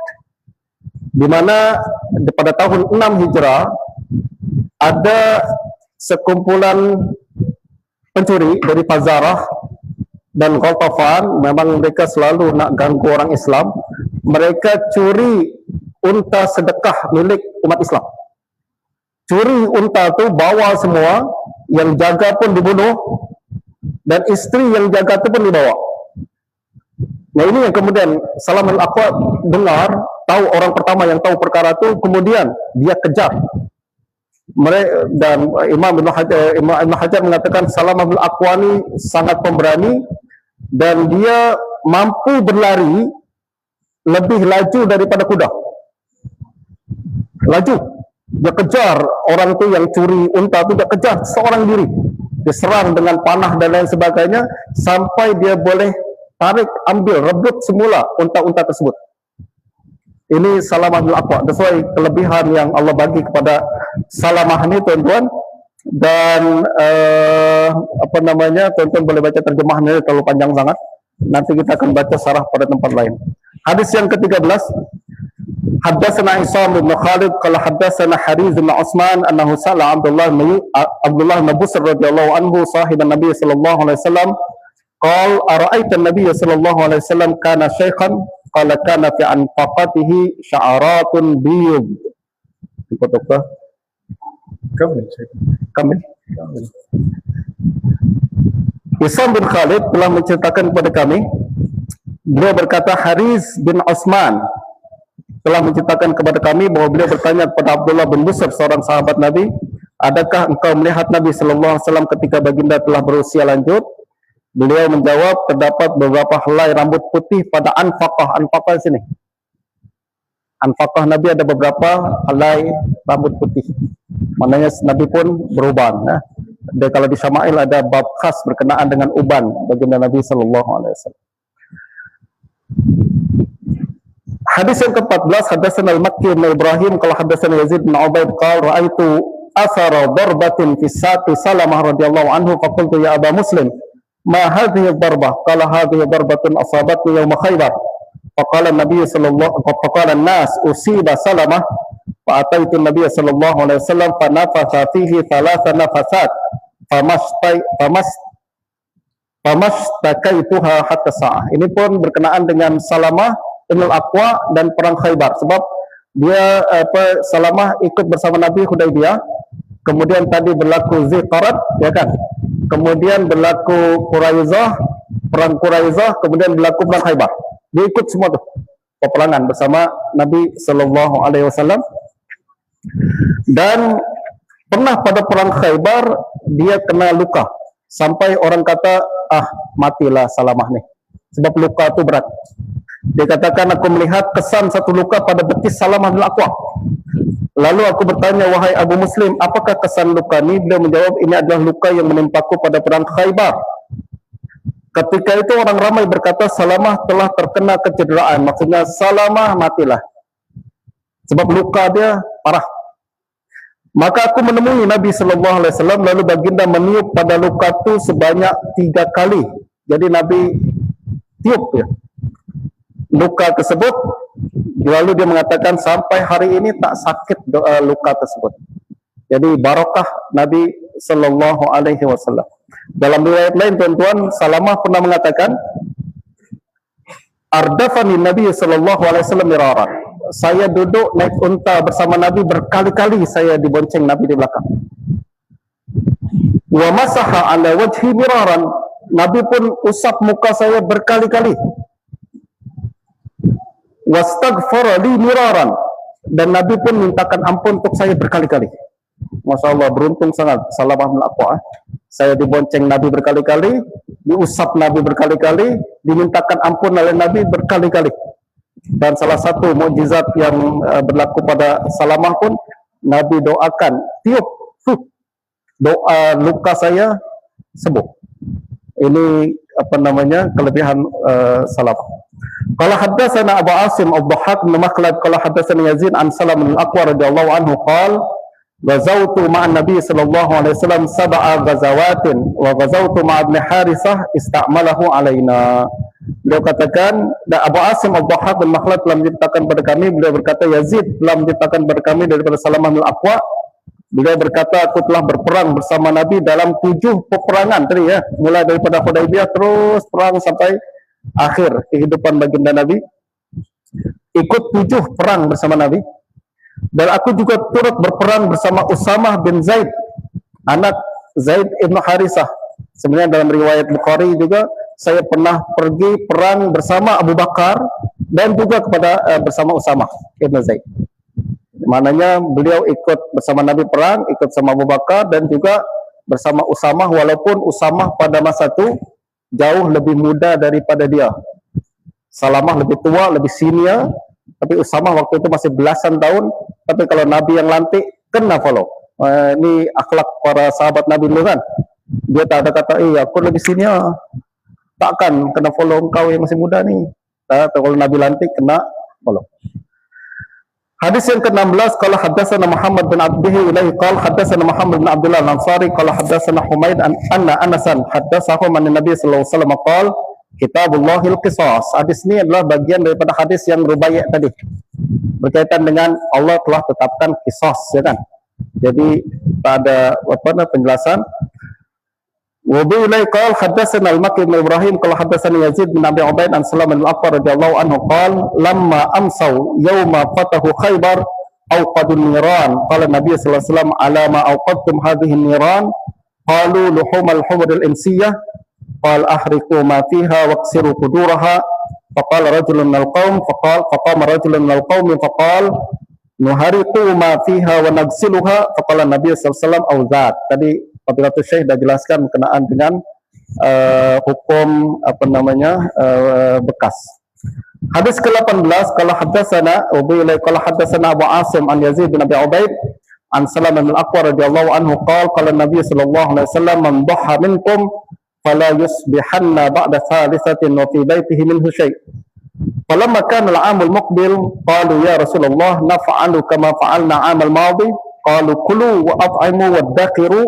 di mana pada tahun 6 Hijrah ada sekumpulan pencuri dari Fazarah dan Ghatafan. Memang mereka selalu nak ganggu orang Islam. Mereka curi unta sedekah milik umat Islam. Curi unta tu, bawa semua, yang jaga pun dibunuh, dan isteri yang jaga tu pun dibawa. Nah ini yang kemudian Salam al-Aqwa dengar, tahu orang pertama yang tahu perkara tu, kemudian dia kejar. Dan Imam Ibn Hajar mengatakan Salam al-Aqwa ni sangat pemberani, dan dia mampu berlari lebih laju daripada kuda. Laju, dia kejar orang tu yang curi unta tu, dia kejar seorang diri, dia serang dengan panah dan lain sebagainya sampai dia boleh tarik, ambil, rebut semula unta-unta tersebut. Ini Salamah bin Aqwa. Sesuai kelebihan yang Allah bagi kepada Salamah ni tuan-tuan. Dan tuan-tuan boleh baca terjemahannya, terlalu panjang sangat. Nanti kita akan baca sarah pada tempat lain. Hadis yang ke-13, haddatsana Isam bin Khalid qala haddatsana Hariz bin Utsman annahu sa'ala Abdullah bin Busr radhiyallahu anhu sahiban Nabi sallallahu alaihi wasallam qala ara'aita an-nabiy sallallahu alaihi wasallam kana shaykhan qala kana fi anfaqatihi sya'aratun biyud. Dikotok kami. Isam bin Khalid telah menceritakan kepada kami, beliau berkata Hariz bin Utsman telah menceritakan kepada kami bahawa beliau bertanya kepada Abdullah bin Busr, seorang sahabat Nabi, adakah engkau melihat Nabi sallallahu alaihi wasallam ketika baginda telah berusia lanjut? Beliau menjawab, terdapat beberapa helai rambut putih pada anfaqah. Anfaqah sini. Anfaqah Nabi ada beberapa helai rambut putih. Maknanya Nabi pun beruban. Dan kalau di Syama'il ada bab khas berkenaan dengan uban baginda Nabi sallallahu alaihi wasallam. Hadis yang ke-14, haddatsana al-Makki bin Ibrahim qala haddatsana Yazid bin Ubaid qala ra'aitu athara darbatin fi sati Salamah radhiyallahu anhu faqultu ya Aba Muslim ma hadhihi ad-darbah qala hadhihi darbatun asabatni yawm Khaybar faqala an-nabiy sallallahu faqala an-nas usiba Salamah fa ataitu an-nabiy sallallahu alaihi wasallam fa nafatha fihi thalatha nafasat famastakaituha hatta sa'ah. Ini pun berkenaan dengan Salamah Ibn al-Aqwa dan perang Khaybar, sebab dia Salamah ikut bersama Nabi Hudaybiyah, kemudian tadi berlaku Ziqarat, ya kan, kemudian berlaku Quraizah, perang Quraizah, kemudian berlaku perang Khaybar. Dia ikut semua tu peperangan bersama Nabi sallallahu alaihi wasallam. Dan pernah pada perang Khaybar dia kena luka sampai orang kata matilah Salamah ni, sebab luka tu berat. Dia katakan, aku melihat kesan satu luka pada betis Salamah bin Aqwa. Lalu aku bertanya, wahai Abu Muslim, apakah kesan luka ni? Beliau menjawab, ini adalah luka yang menimpaku pada perang Khaybar. Ketika itu orang ramai berkata, Salamah telah terkena kecederaan. Maksudnya Salamah matilah. sebab luka dia parah. Maka aku menemui Nabi sallallahu alaihi wasallam, lalu baginda meniup pada luka itu sebanyak 3 kali. Jadi Nabi tiup ya luka tersebut, lalu dia mengatakan sampai hari ini tak sakit luka tersebut. Jadi barakah Nabi sallallahu alaihi wasallam. Dalam riwayat lain tuan-tuan, Salamah pernah mengatakan, ardafani Nabi sallallahu alaihi wasallam miraran. Saya duduk naik unta bersama Nabi berkali-kali, saya dibonceng Nabi di belakang. Wa masaha ala wajhi miraran. Nabi pun usap muka saya berkali-kali. Wastaghfara li miraran. Dan Nabi pun mintakan ampun untuk saya berkali-kali. Masya Allah, beruntung sangat Salamah bin Aqwa. Saya dibonceng Nabi berkali-kali, diusap Nabi berkali-kali, dimintakan ampun oleh Nabi berkali-kali. Dan salah satu mukjizat yang berlaku pada Salamah pun, Nabi doakan, tiup, doa luka saya sembuh. Ini apa namanya kelebihan Salamah. Qala haddatsana Abu Asim Ad-Dhahhak bin Makhlad qala haddatsana Yazid an Salam al-Aqwa radhiyallahu anhu qala ghazawtu ma'an Nabi sallallahu alaihi wasallam 7 ghazawatin wa ghazawtu ma'a Ibn Harisah ista'malahu alaina. Beliau katakan, Abu Asim Ad-Dhahhak bin Makhlad telah menceritakan pada kami, beliau berkata Yazid telah menceritakan pada kami daripada Salamah bin Aqwa. Beliau berkata, aku telah berperang bersama Nabi dalam 7 peperangan tadi ya, mulai daripada Hudaybiyah terus perang sampai akhir kehidupan baginda Nabi. Ikut 7 perang bersama Nabi. Dan aku juga turut berperang bersama Usamah bin Zaid, anak Zaid ibn Harisah. Sebenarnya dalam riwayat Bukhari juga, saya pernah pergi perang bersama Abu Bakar dan juga bersama Usamah ibn Zaid. Maknanya beliau ikut bersama Nabi perang, ikut sama Abu Bakar dan juga bersama Usamah, walaupun Usamah pada masa itu jauh lebih muda daripada dia. Salamah lebih tua, lebih senior, tapi Usamah waktu itu masih belasan tahun. Tapi kalau Nabi yang lantik, kena follow. Ini akhlak para sahabat Nabi dulu kan. Dia tak ada kata, aku lebih senior, takkan kena follow engkau yang masih muda nih. Kalau Nabi lantik, kena follow. Hadis yang ke-16, qala haddatsana Muhammad bin Abdihi ilaihi qala haddatsana Muhammad bin Abdullah al-Ansari qala haddatsana Humaid anna Anasan haddatsahu an Nabi sallallahu alaihi wasallam qala Kitabullahil Qisas. Hadis ini adalah bagian daripada hadis yang rubai' tadi, berkaitan dengan Allah telah tetapkan qisas ya kan. Jadi pada penjelasan wa bi ilai qala haddatsana al-Makki bin Ibrahim qala haddatsana Yazid bin Abi Ubaid an Salam bin Al-Aqwa radhiyallahu anhu qala lamma amsaw yawma fatahu Khaybar awqadun niran qala Nabi sallallahu alaihi wasallam ala ma awqadtum hadhihi niran qalu luhumal humr al-insiyah qala ahriqu ma fiha waqsiru quduraha faqala rajulun minal qaum faqama rajulun minal qaumi faqala nuhariqu ma fiha wa nagsiluha faqala Nabi sallallahu alaihi wasallam auzat. Tadi Fadilatul Syekh dah jelaskan berkenaan dengan hukum bekas. Hadis ke-18 qala haddatsana qala haddatsana Abu Asim an Yazid bin Abi Ubaid an Salam bin Al-Aqwa radhiyallahu anhu qala Nabi sallallahu alaihi wasallam man dhaha minkum fala yusbihanna ba'da thalithatin wa fi baitihi minhu syai'. Falamma kana al-'am al-muqbil qalu ya Rasulullah naf'alu kama fa'alna 'am al-madi qalu kulu wa at'imu waddakiru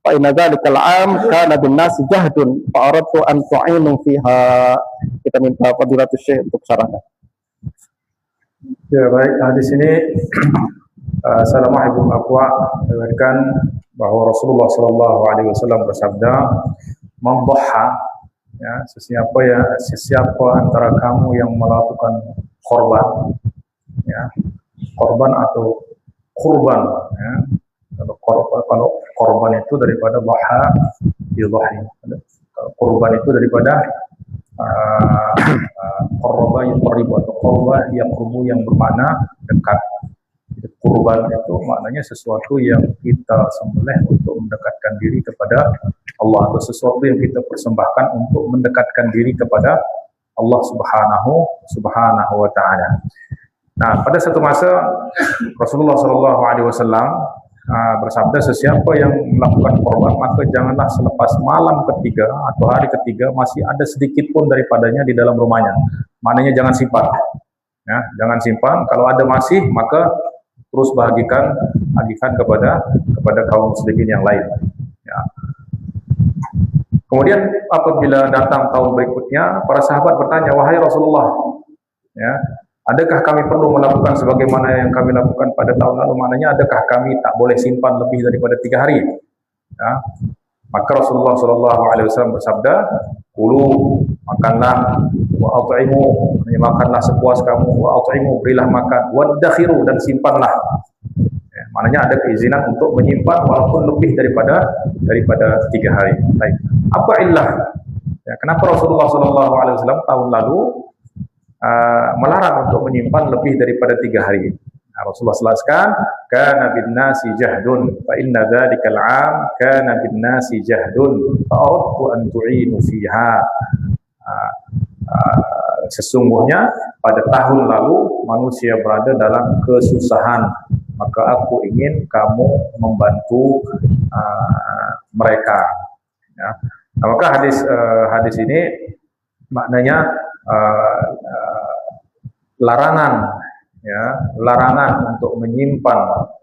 fa inna dzalika al-'am kana bin-nasi jahdun fa aradtu an tu'inu fiha. Kita minta Fadilatul Syekh untuk syarahnya. Ya baik, hadis ini Salamah bin Aqwa meriwayatkan bahwa Rasulullah sallallahu alaihi wasallam bersabda, "Man dhaha," ya, sesiapa antara kamu yang melakukan korban, ya, korban atau kurban, ya. Kalau korban itu daripada dhaha yudhi, kurban itu daripada qarraba yuqribu atau qarraba yaqrubu yang bermakna dekat. Kurban itu maknanya sesuatu yang kita sembelih untuk mendekatkan diri kepada Allah, atau sesuatu yang kita persembahkan untuk mendekatkan diri kepada Allah Subhanahu wa taala. Nah, pada satu masa Rasulullah sallallahu alaihi wasallam bersabda, sesiapa yang melakukan korban maka janganlah selepas malam ketiga atau hari ketiga masih ada sedikit pun daripadanya di dalam rumahnya. Maknanya jangan simpan. Ya, jangan simpan. Kalau ada masih, maka terus bagikan kepada kaum muslimin yang lain. Ya. Kemudian apabila datang tahun berikutnya, para sahabat bertanya, wahai Rasulullah, ya, adakah kami perlu melakukan sebagaimana yang kami lakukan pada tahun lalu? Maknanya, adakah kami tak boleh simpan lebih daripada 3 hari? Ya. Maka Rasulullah SAW bersabda, kulu, makanlah, wa at'imu, makanlah sepuas kamu, wa at'imu, berilah makan, waddakhiru, dan simpanlah. Ya, maknanya ada keizinan untuk menyimpan walaupun lebih daripada 3 hari. Baik. Apa illah? Ya, kenapa Rasulullah SAW tahun lalu melarang untuk menyimpan lebih daripada 3 hari? Nah, Rasulullah jelaskan, kana bin nasi jahdun, fa inna dzalikal 'am kana bin nasi jahdun, fa aradtu an tu'inu fiha. Sesungguhnya pada tahun lalu manusia berada dalam kesusahan, maka aku ingin kamu membantu mereka. Ya. Nah, maka hadis ini maknanya larangan, ya, larangan untuk menyimpan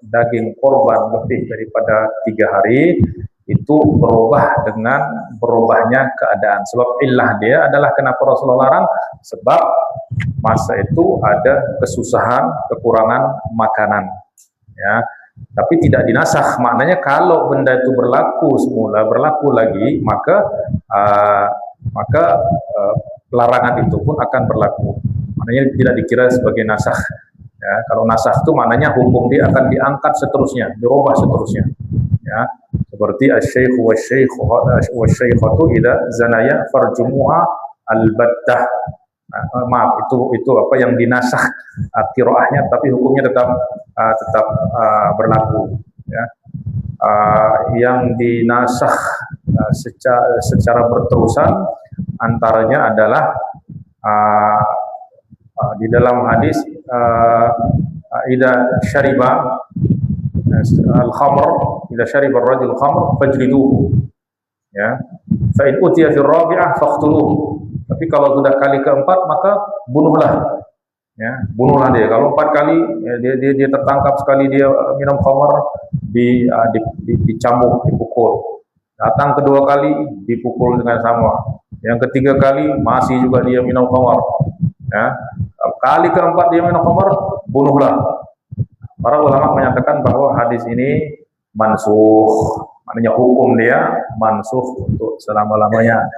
daging korban lebih daripada 3 hari itu berubah dengan berubahnya keadaan. Sebab illah dia adalah kenapa Rasulullah larang, sebab masa itu ada kesusahan, kekurangan makanan. Ya, tapi tidak dinasakh. Maknanya kalau benda itu berlaku semula, berlaku lagi, maka larangan itu pun akan berlaku. Maknanya tidak dikira sebagai nasakh. Ya, kalau nasakh itu maknanya hukum dia akan diangkat seterusnya, dirubah seterusnya. Ya, seperti asy-syaikhu wasy-syaikhatu idza zanaya farjumuha al-battah. Nah, maaf, itu apa yang dinasakh qiraahnya, tapi hukumnya tetap berlaku. Ya. Yang dinasakh secara berterusan antaranya adalah di dalam hadis idza syariba al-khamr, idza syariba ar-rajul khamr fajliduhu, ya, fa in utiya fi ar-rabi'ah faqtuluhu. Tapi kalau sudah kali keempat maka bunuhlah, ya, bunuhlah dia. Kalau 4 kali ya, dia tertangkap sekali dia minum khamr, dicambuk, dipukul. Datang kedua kali dipukul dengan sama. Yang ketiga kali masih juga dia minum khamr, ya. Kali keempat dia minum khamr, bunuhlah. Para ulama menyatakan bahwa hadis ini mansukh, maknanya hukum dia mansukh untuk selama-lamanya.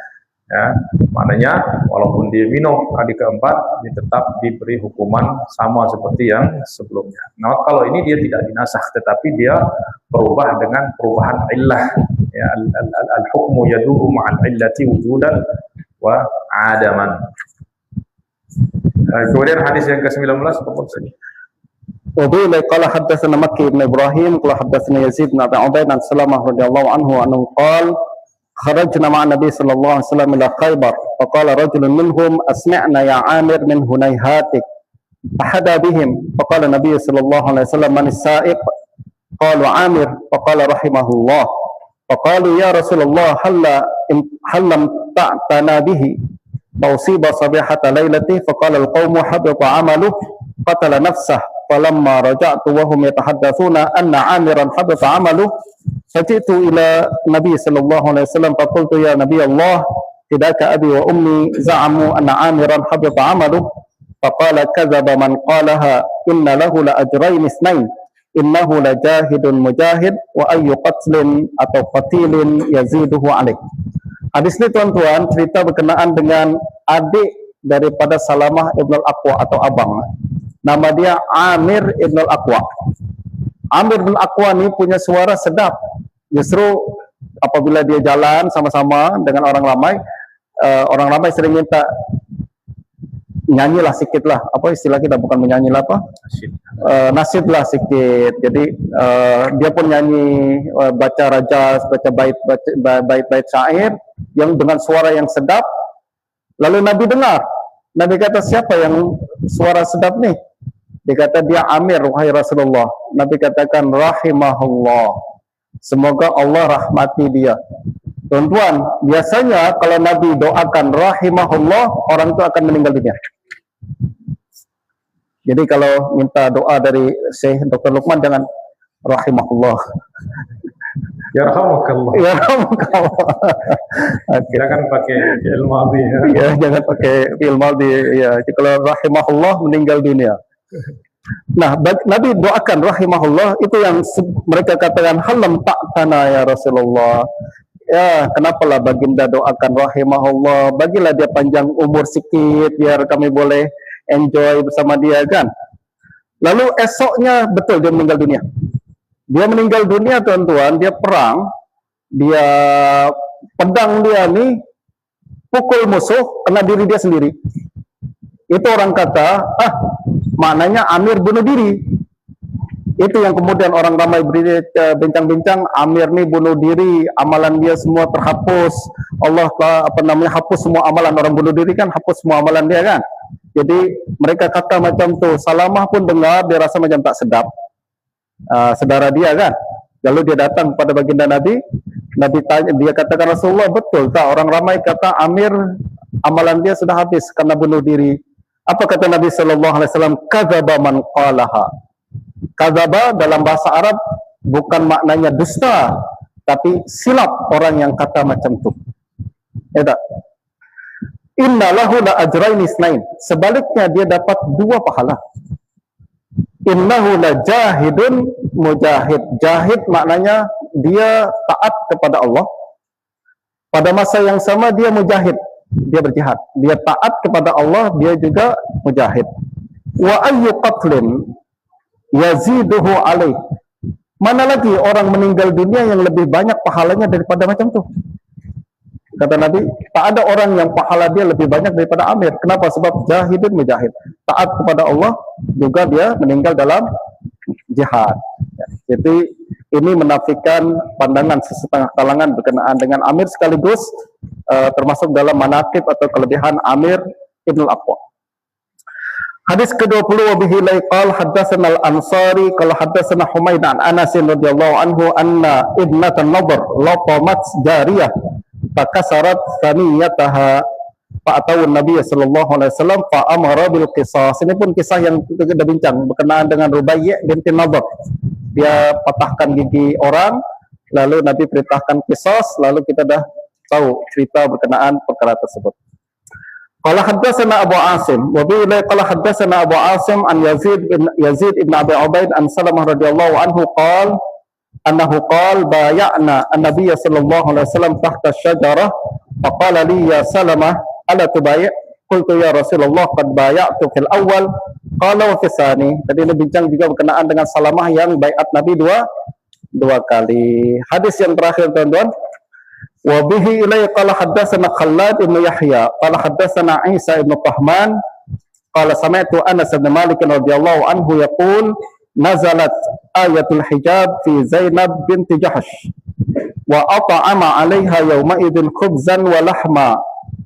Ya, maknanya walaupun dia minum kali keempat, dia tetap diberi hukuman sama seperti yang sebelumnya. Nah, kalau ini dia tidak dinasakh, tetapi dia berubah dengan perubahan illah. Ya, al-hukmu yaduru ma'al illati wujudan wa adaman. Kemudian hadis yang ke-19, وبه قال حدثنا مكي بن إبراهيم قال حدثنا يزيد بن أبي عبيد عن سلمة رضي الله عنه أنه قال خرجنا مع النبي صلى الله عليه وسلم إلى خيبر فقال رجل منهم أسمعنا يا عامر من هنيهاتك فحدا بهم فقال النبي صلى الله عليه وسلم من السائق قالوا عامر فقال رحمه الله فقالوا يا رسول الله هل لم تعتنا به فأصيب صبيحة ليلته فقال القوم حبط عمله قتل نفسه فلما رجعت وهم يتحدثون أن عامرا حبط عمله فجئت إلى النبي صلى الله عليه وسلم فقلت يا نبي الله فداك أبي وأمي زعموا أن عامرا حبط عمله فقال كذب من قالها إن له لأجرين اثنين إنه لجاهد مجاهد وأي قتل atau قتيل يزيده عليه. Hadis ini tuan-tuan cerita berkenaan dengan adik daripada Salamah ibn al-Aqwa atau abang. Nama dia Amir ibn al-Aqwa. Amir ibn al-Aqwa ni punya suara sedap. Justru apabila dia jalan sama-sama dengan orang ramai sering minta nyanyilah sikit lah. Apa istilah kita, bukan menyanyi lah, apa? Nasyid lah sikit. Jadi dia pun nyanyi, baca rajas, baca bait syair yang dengan suara yang sedap. Lalu Nabi dengar. Nabi kata, siapa yang suara sedap nih? Dia kata, dia Amir, wahai Rasulullah. Nabi katakan, rahimahullah. Semoga Allah rahmati dia. Tuan-tuan, biasanya kalau Nabi doakan rahimahullah, orang itu akan meninggal dunia. Jadi kalau minta doa dari Syekh Dr. Luqman jangan rahimahullah. Ya rahmakallah. Ya rahmakallah. Okay. Jangan pakai fi'il madhi. Ya, jangan pakai fi'il madhi. Ya, kalau rahimahullah meninggal dunia. Nah, Nabi doakan rahimahullah, itu yang mereka katakan halam ta'tana ya Rasulullah. Ya, kenapalah baginda doakan rahimahullah, bagilah dia panjang umur sikit biar kami boleh enjoy bersama dia kan. Lalu esoknya betul dia meninggal dunia. Dia meninggal dunia tuan-tuan, dia perang, dia pedang dia nih pukul musuh kena diri dia sendiri. Itu orang kata, maknanya Amir bunuh diri. Itu yang kemudian orang ramai bincang-bincang, Amir nih bunuh diri, amalan dia semua terhapus. Allah hapus semua amalan orang bunuh diri kan, hapus semua amalan dia kan. Jadi mereka kata macam tu. Salamah pun dengar, dia rasa macam tak sedap. Saudara dia kan. Lalu dia datang kepada baginda Nabi. Nabi tanya, dia katakan, Rasulullah betul tak? Orang ramai kata Amir amalan dia sudah habis karena bunuh diri. Apa kata Nabi sallallahu alaihi wasallam? Kadzaba man qalaha. Kadzaba dalam bahasa Arab bukan maknanya dusta, tapi silap orang yang kata macam tu. Ya tak? Inna lahu la ajraini isnain. Sebaliknya dia dapat 2 pahala. Innahu la jahidun mujahid. Jahid maknanya dia taat kepada Allah. Pada masa yang sama dia mujahid, dia berjihad. Dia taat kepada Allah, dia juga mujahid. Wa ayyu qatlin yaziduhu alaih. Mana lagi orang meninggal dunia yang lebih banyak pahalanya daripada macam tu? Kata Nabi, tak ada orang yang pahala dia lebih banyak daripada Amir. Kenapa? Sebab jahidun mujahid. Taat kepada Allah, juga dia meninggal dalam jihad. Jadi ini menafikan pandangan sesetengah kalangan berkenaan dengan Amir, sekaligus termasuk dalam manaqib atau kelebihan Amir Ibn al-Aqwa. Hadis ke-20, wa bihi laiqal haddatsana al-Ansari qala haddatsana Humaid an Anas radhiyallahu anhu anna ibnatan Nadhr laqamat jariyah fakasarat thaniyataha fa'atawun Nabi sallallahu alaihi wasallam fa amara bil qisas. Ini pun kisah yang kita bincang berkenaan dengan Rubayy binti Nadhr. Dia patahkan gigi orang, lalu Nabi perintahkan qisas, lalu kita dah tahu cerita berkenaan perkara tersebut. Qala haddatsana Abu Asim wa bi qala haddatsana Abu Asim an Yazid ibn Abi Ubaid an Salamah radhiyallahu anhu qala annahu qala bay'ana an-nabiy sallallahu alaihi wasallam tahta asy-syajarah faqala li ya Salamah ala tubai' qultu ya Rasulullah qad bay'atu fil awal qala wa fi tsani. Tadi ini bincang juga berkenaan dengan Salamah yang baiat Nabi dua kali. Hadis yang terakhir tuan-tuan, wa bihi ilai qala haddatsana Khallad ibn Yahya qala haddatsana Isa ibn Tahman qala sami'tu Anas bin Malik radhiyallahu anhu yaqul nazalat ayatul hijab fi Zainab binti Jahsh wa at'ama 'alaiha yawma idzin khubzan wa lahma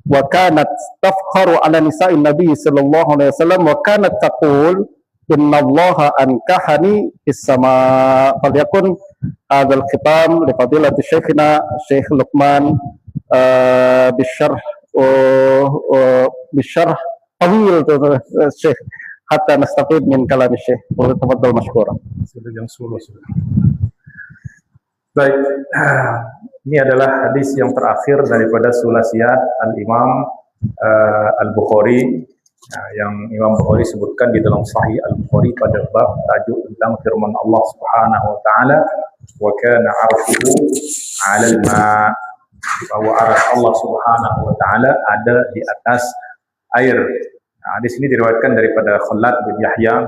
wa kanat tafkharu 'ala nisa'in nabiy sallallahu alaihi wasallam wa kanat taqul innallaha ankahani fis sama. Falyakun hadzal khitam li fadilati syekhina Syekh Luqman bisyarh tawil Syekh hatta nastafid min kalam Syekh. Wa tafaddal mashkura. Sudah jam 10 sudah. Baik, ini adalah hadis yang terakhir daripada Sulasiyat Al-Imam Al-Bukhari, yang Imam Bukhari sebutkan di dalam Sahih Al-Bukhari pada bab tajuk tentang firman Allah Subhanahu wa taala, wa kana 'arshuhu 'alal ma', bahwa arsh Allah Subhanahu wa taala ada di atas air. Hadis ini diriwayatkan daripada Khallad bin Yahya,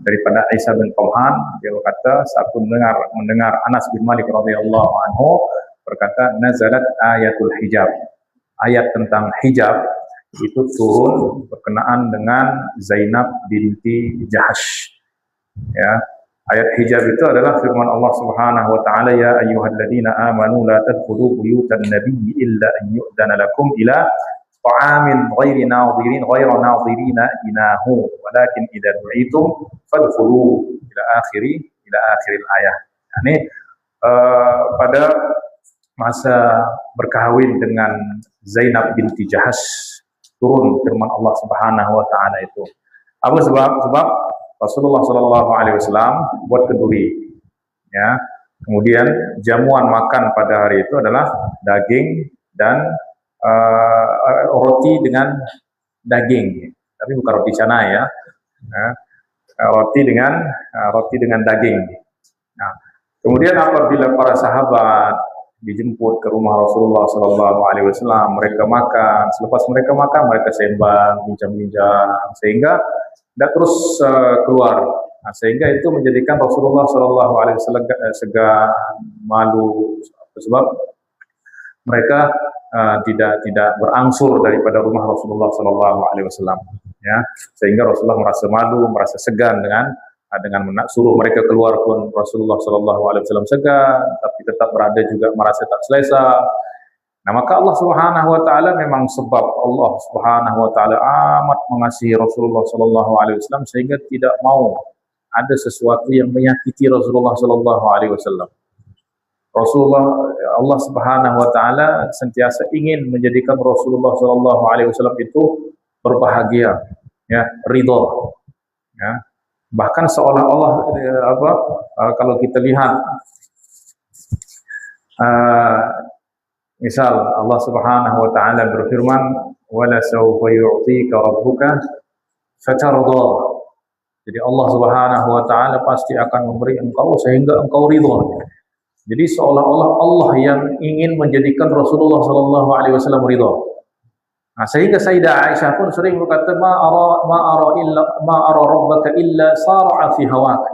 daripada Isa bin Talhan. Dia berkata, saat aku mendengar Anas bin Malik radhiyallahu anhu berkata, nazalat ayatul hijab. Ayat tentang hijab itu turun berkenaan dengan Zainab binti Jahsh. Ya, ayat hijab itu adalah firman Allah Subhanahu wa taala, ya ayyuhalladzina amanu la tadkhulu buyutan nabiyyi illa an yu'dana lakum ila ta'amin ghairi nadhirin inahu walakin idza du'itum fadkhulu ila akhiril ayah. Ini pada masa berkahwin dengan Zainab binti Jahsh turun firman Allah Subhanahu wa taala itu. Apa sebab? Sebab Rasulullah Shallallahu Alaihi Wasallam buat kenduri, ya. Kemudian jamuan makan pada hari itu adalah daging dan roti dengan daging, tapi bukan roti canai ya, roti dengan daging. Nah, kemudian apabila para sahabat dijemput ke rumah Rasulullah Shallallahu Alaihi Wasallam, mereka makan. Selepas mereka makan, mereka sembang, bincang-bincang, sehingga tidak terus keluar. Nah, sehingga itu menjadikan Rasulullah Shallallahu Alaihi Wasallam segan, malu, sebab mereka tidak berangsur daripada rumah Rasulullah Shallallahu Alaihi Wasallam, ya, sehingga Rasulullah merasa malu, merasa segan dengan suruh mereka keluar pun Rasulullah Shallallahu Alaihi Wasallam segan, tapi tetap berada juga merasa tak selesa. Nah, maka Allah Subhanahu Wa Taala memang sebab Allah Subhanahu Wa Taala amat mengasihi Rasulullah Shallallahu Alaihi Wasallam sehingga tidak mau ada sesuatu yang menyakiti Rasulullah Shallallahu Alaihi Wasallam. Allah Subhanahu Wa Taala sentiasa ingin menjadikan Rasulullah Shallallahu Alaihi Wasallam itu berbahagia, ya, ridho, ya. Bahkan seolah-olah kalau kita lihat misal Allah Subhanahu Wa Taala berfirman, "Wala sawfa yu'tika rabbuka fatarda." Jadi Allah Subhanahu Wa Taala pasti akan memberi engkau sehingga engkau ridho. Jadi seolah-olah Allah yang ingin menjadikan Rasulullah Shallallahu Alaihi Wasallam ridho. Nah, sehingga Sayyidah Aisyah pun sering berkata, ma ara rabbaka illa sara'a fi hawaka.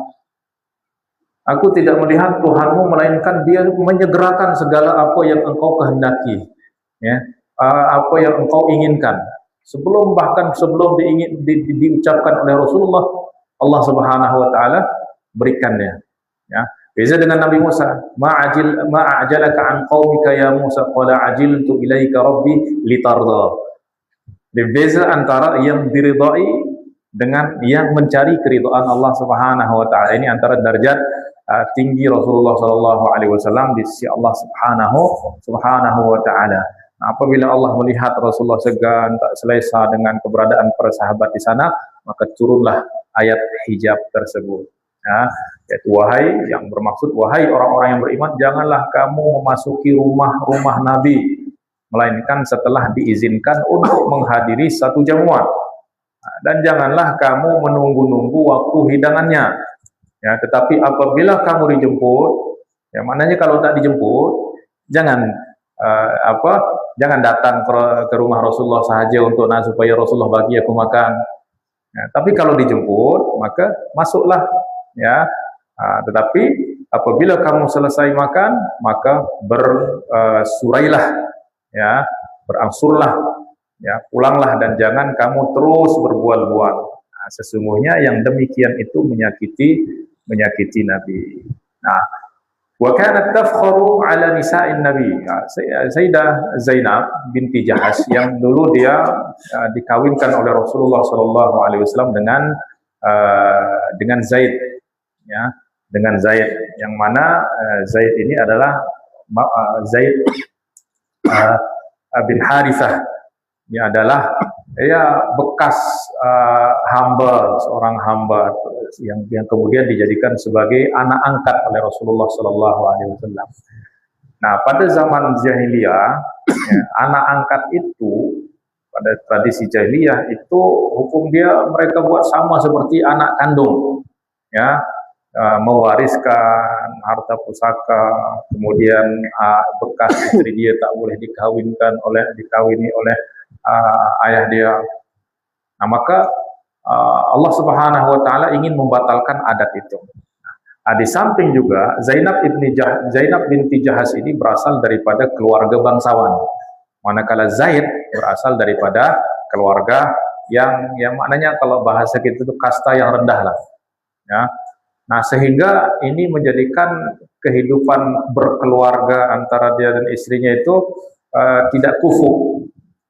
Aku tidak melihat Tuhanmu melainkan Dia menyegerakan segala apa yang engkau kehendaki, ya, apa yang engkau inginkan. Bahkan sebelum diucapkan oleh Rasulullah, Allah Subhanahu Wa Taala berikannya, ya. Beza dengan Nabi Musa, ma'ajalaka an qaumika ya Musa, qala ajiltu ilaika rabbi litarda. Beza antara yang diridai dengan yang mencari keridhaan Allah Subhanahu Wa Taala. Ini antara derajat tinggi Rasulullah Sallallahu Alaihi Wasallam di sisi Allah Subhanahu Wa Taala. Nah, apabila Allah melihat Rasulullah segan, tak selesa dengan keberadaan para sahabat di sana, maka turunlah ayat hijab tersebut. Ya, yaitu yang bermaksud wahai orang-orang yang beriman, janganlah kamu memasuki rumah-rumah Nabi melainkan setelah diizinkan untuk menghadiri satu jamuan, dan janganlah kamu menunggu-nunggu waktu hidangannya, ya, tetapi apabila kamu dijemput, ya, maknanya kalau tak dijemput jangan datang ke rumah Rasulullah sahaja untuk supaya Rasulullah bagi aku makan, ya, tapi kalau dijemput maka masuklah, ya. Tetapi apabila kamu selesai makan, maka bersurailah, ya, berangsurlah, ya, pulanglah, dan jangan kamu terus berbual-bual. Nah, sesungguhnya yang demikian itu menyakiti Nabi. Nah, wa kanat tafkharu ala nisa'in Nabi. Sayyidah Zainab binti Jahash yang dulu dia dikawinkan oleh Rasulullah Sallallahu Alaihi Wasallam dengan Zaid, ya, dengan Zaid, yang mana Zaid ini adalah Zaid bin Harithah. Ini adalah bekas seorang hamba yang kemudian dijadikan sebagai anak angkat oleh Rasulullah Sallallahu Alaihi Wasallam. Nah, pada zaman jahiliyah, ya, anak angkat itu pada tradisi jahiliyah itu hukum dia mereka buat sama seperti anak kandung, ya, mewariskan harta pusaka, kemudian bekas istri dia tak boleh dikawini oleh ayah dia. Nah, maka Allah Subhanahu Wa Taala ingin membatalkan adat itu. Di samping juga Zainab binti Jahash ini berasal daripada keluarga bangsawan, manakala Zaid berasal daripada keluarga yang maknanya kalau bahasa kita itu kasta yang rendah lah, ya. Nah, sehingga ini menjadikan kehidupan berkeluarga antara dia dan istrinya itu tidak kufu.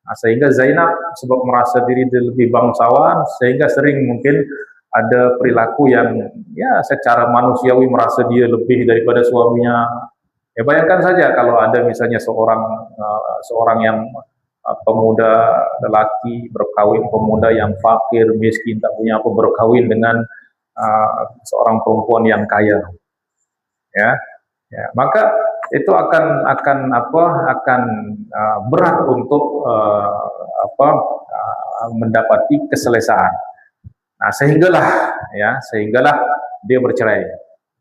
Nah, sehingga Zainab sebab merasa diri lebih bangsawan, sehingga sering mungkin ada perilaku yang ya secara manusiawi merasa dia lebih daripada suaminya. Ya, bayangkan saja kalau ada misalnya seorang yang pemuda lelaki berkawin, pemuda yang fakir, miskin, tak punya apa berkawin dengan seorang perempuan yang kaya, ya, maka itu akan berat untuk mendapati keselesaan. Nah, sehinggalah dia bercerai.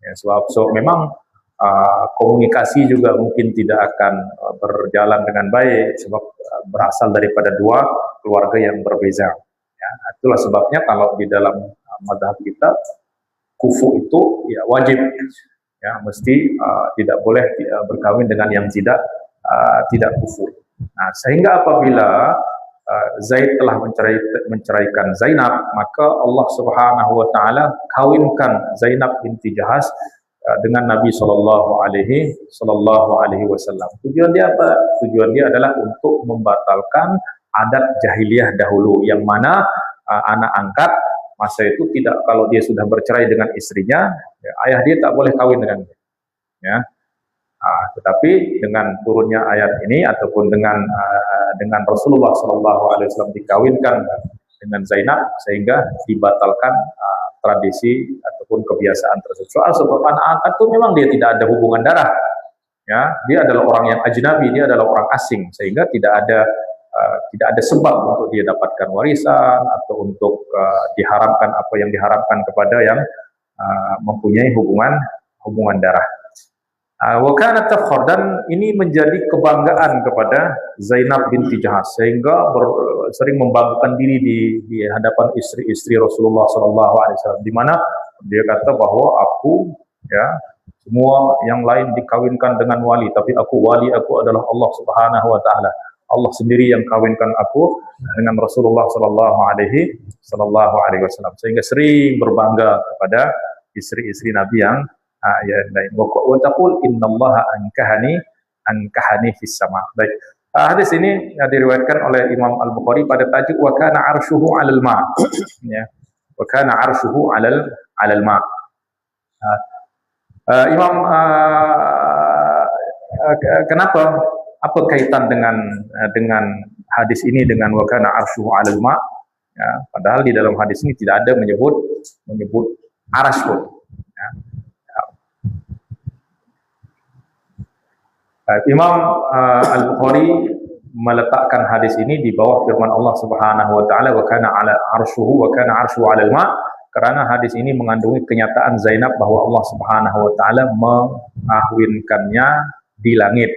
Ya, sebab memang komunikasi juga mungkin tidak akan berjalan dengan baik sebab berasal daripada dua keluarga yang berbeza. Ya, itulah sebabnya kalau di dalam mazhab kita kufu itu ya wajib, ya mesti tidak boleh berkawin dengan yang tidak kufu. Nah, sehingga apabila Zaid telah menceraikan Zainab, maka Allah Subhanahu wa taala kawinkan Zainab binti Jahas dengan Nabi sallallahu alaihi wasallam. Tujuan dia apa? Tujuan dia adalah untuk membatalkan adat jahiliyah dahulu yang mana anak angkat masa itu tidak, kalau dia sudah bercerai dengan istrinya, ya, ayah dia tak boleh kawin dengan dia. Ya. Tetapi dengan turunnya ayat ini ataupun dengan Rasulullah SAW dikawinkan dengan Zainab, sehingga dibatalkan tradisi ataupun kebiasaan tersebut. Soal sebab anak angkat itu memang dia tidak ada hubungan darah, ya, dia adalah orang yang ajnabi, dia adalah orang asing, sehingga tidak ada sebab untuk dia dapatkan warisan atau untuk diharamkan apa yang diharamkan kepada yang mempunyai hubungan darah. Wakana tafkhar, dan ini menjadi kebanggaan kepada Zainab binti Jahas, sehingga sering membanggakan diri di hadapan istri-istri Rasulullah SAW, di mana dia kata bahwa aku, ya, semua yang lain dikawinkan dengan wali, tapi wali aku adalah Allah Subhanahu wa taala. Allah sendiri yang kawinkan aku dengan Rasulullah sallallahu alaihi wasallam, sehingga sering berbangga kepada istri-istri Nabi yang lain. Wa taqul innallaha ankahani fis sama. Baik. Hadis ini diriwayatkan oleh Imam Al-Bukhari pada tajuk wa kana arshuhu 'alal ma'. Ya. Wa kana arshuhu 'alal ma'. Imam kenapa, apa kaitan dengan hadis ini dengan wa kana arshuhu 'alal ma'? Ya, padahal di dalam hadis ini tidak ada menyebut arsy pun. Ya. Imam Al-Bukhari meletakkan hadis ini di bawah firman Allah Subhanahu wa taala wa kana 'arshuhu 'alal ma', karena hadis ini mengandungi kenyataan Zainab bahwa Allah Subhanahu wa taala mengahwinkannya di langit,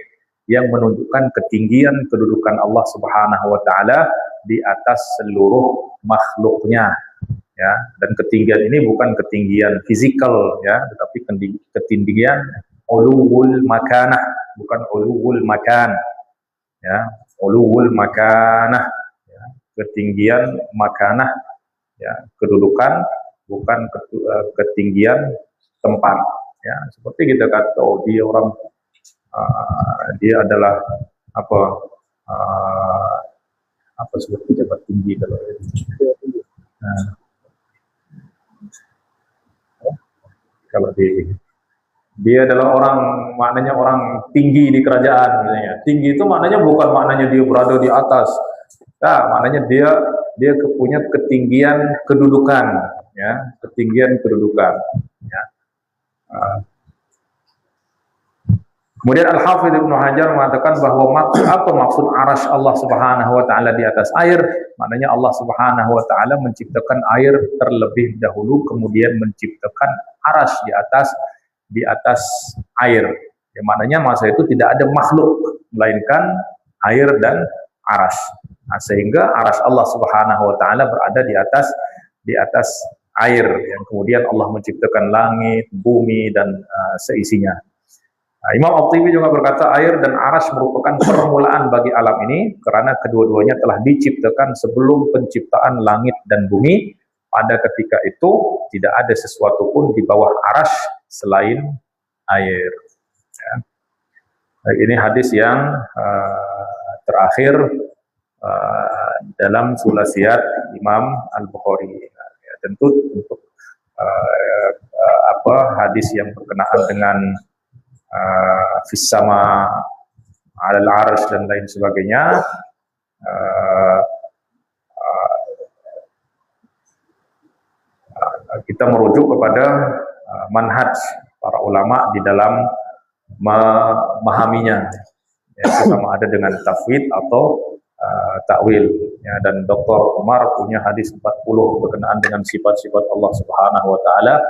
yang menunjukkan ketinggian kedudukan Allah Subhanahu wa taala di atas seluruh makhluknya, ya. Dan ketinggian ini bukan ketinggian fisikal, ya, tetapi ketinggian uluwul makanah, bukan uluwul makan, ya, uluwul makanah, ya, ketinggian makanah, ya, kedudukan, bukan ketinggian tempat, ya. Seperti kita kata, oh, dia adalah apa seperti pejabat tinggi kalau kalau dia adalah orang, maknanya orang tinggi di kerajaan, misalnya. Tinggi itu maknanya bukan maknanya dia berada di atas. Nah, maknanya dia punya ketinggian kedudukan, ya, ketinggian kedudukan, ya. Kemudian Al-Hafidz Ibnu Hajar mengatakan bahwa apa maksud arasy Allah Subhanahu wa taala di atas air? Maknanya Allah Subhanahu wa taala menciptakan air terlebih dahulu, kemudian menciptakan arasy di atas air. Ya, maknanya masa itu tidak ada makhluk melainkan air dan arasy. Nah, sehingga arasy Allah Subhanahu wa taala berada di atas air, yang kemudian Allah menciptakan langit, bumi, dan seisinya. Nah, Imam At-Tibi juga berkata air dan arasy merupakan permulaan bagi alam ini, karena kedua-duanya telah diciptakan sebelum penciptaan langit dan bumi. Pada ketika itu tidak ada sesuatu pun di bawah arasy selain air. Ya. Nah, ini hadis yang terakhir dalam Sulasiyat Imam Al-Bukhari. Ya, tentu untuk hadis yang berkenaan dengan fis sama 'alal arsy dan lain sebagainya, uh, kita merujuk kepada manhaj para ulama di dalam memahaminya, ya, sama ada dengan tafwid atau takwil, ya. Dan Dr. Umar punya hadis 40 berkenaan dengan sifat-sifat Allah Subhanahu wa taala,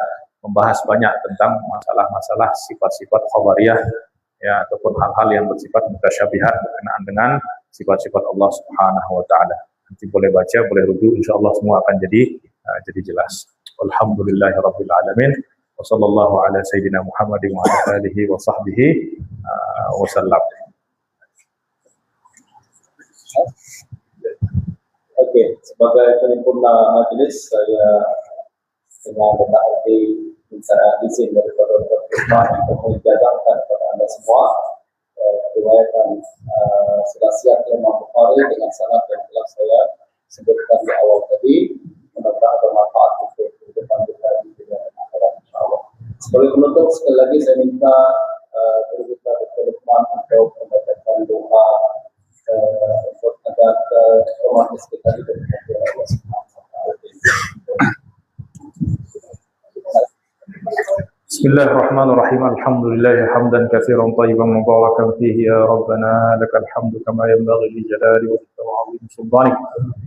membahas banyak tentang masalah-masalah sifat-sifat khabariyah, ya, ataupun hal-hal yang bersifat mutasyabihat berkenaan dengan sifat-sifat Allah Subhanahu wa taala. Nanti boleh baca, boleh rujuk, insyaallah semua akan jadi jelas. Alhamdulillahirabbil alamin. Wa sallallahu ala sayyidina Muhammadin wa ala alihi wa sahbihi wasallam. Oke, sebagai penyempurna majelis, saya dengan rendah hati minta izin daripada Dr. Firman untuk mengijazahkan kepada Anda semua riwayatan silsilah Imam Bukhari dengan sanad yang telah saya sebutkan di awal tadi. Mudah-mudahan bermanfaat untuk kehidupan kita di dunia dan akhirat, insyaallah. Sebagai penutup, sekali lagi saya minta guru kita Dr. Firman untuk membacakan doa untuk agar kehormatan kita diberkati oleh Allah Subhanahu wa taala. Bismillahirrahmanirrahim. Alhamdulillah hamdan katsiran thayyiban mubarakan fihi ya rabbana lakal hamdu kama yanbaghi li jalali wajhika wa 'azimi sultanik.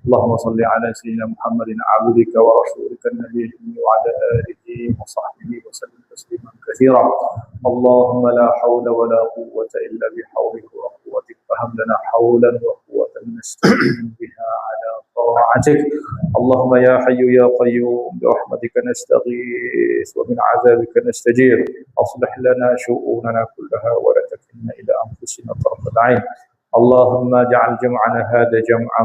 Allahumma shalli ala sayyidina Muhammadin 'abdika wa rasulika an-nabiyyi wa ala alihi wa sahbihi wa sallim tasliman katsiran. Allahumma la hawla wa la quwwata illa bi hawlika wa quwwatika faham lana hawlan wa quwwatan nasta'in biha ala ta'atik. اللهم يا حي يا قيوم برحمتك نستغيث ومن عذابك نستجير أصلح لنا شؤوننا كلها ولا تكلنا إلى أنفسنا طرفة عين. اللهم اجعل جمعنا هذا جمعا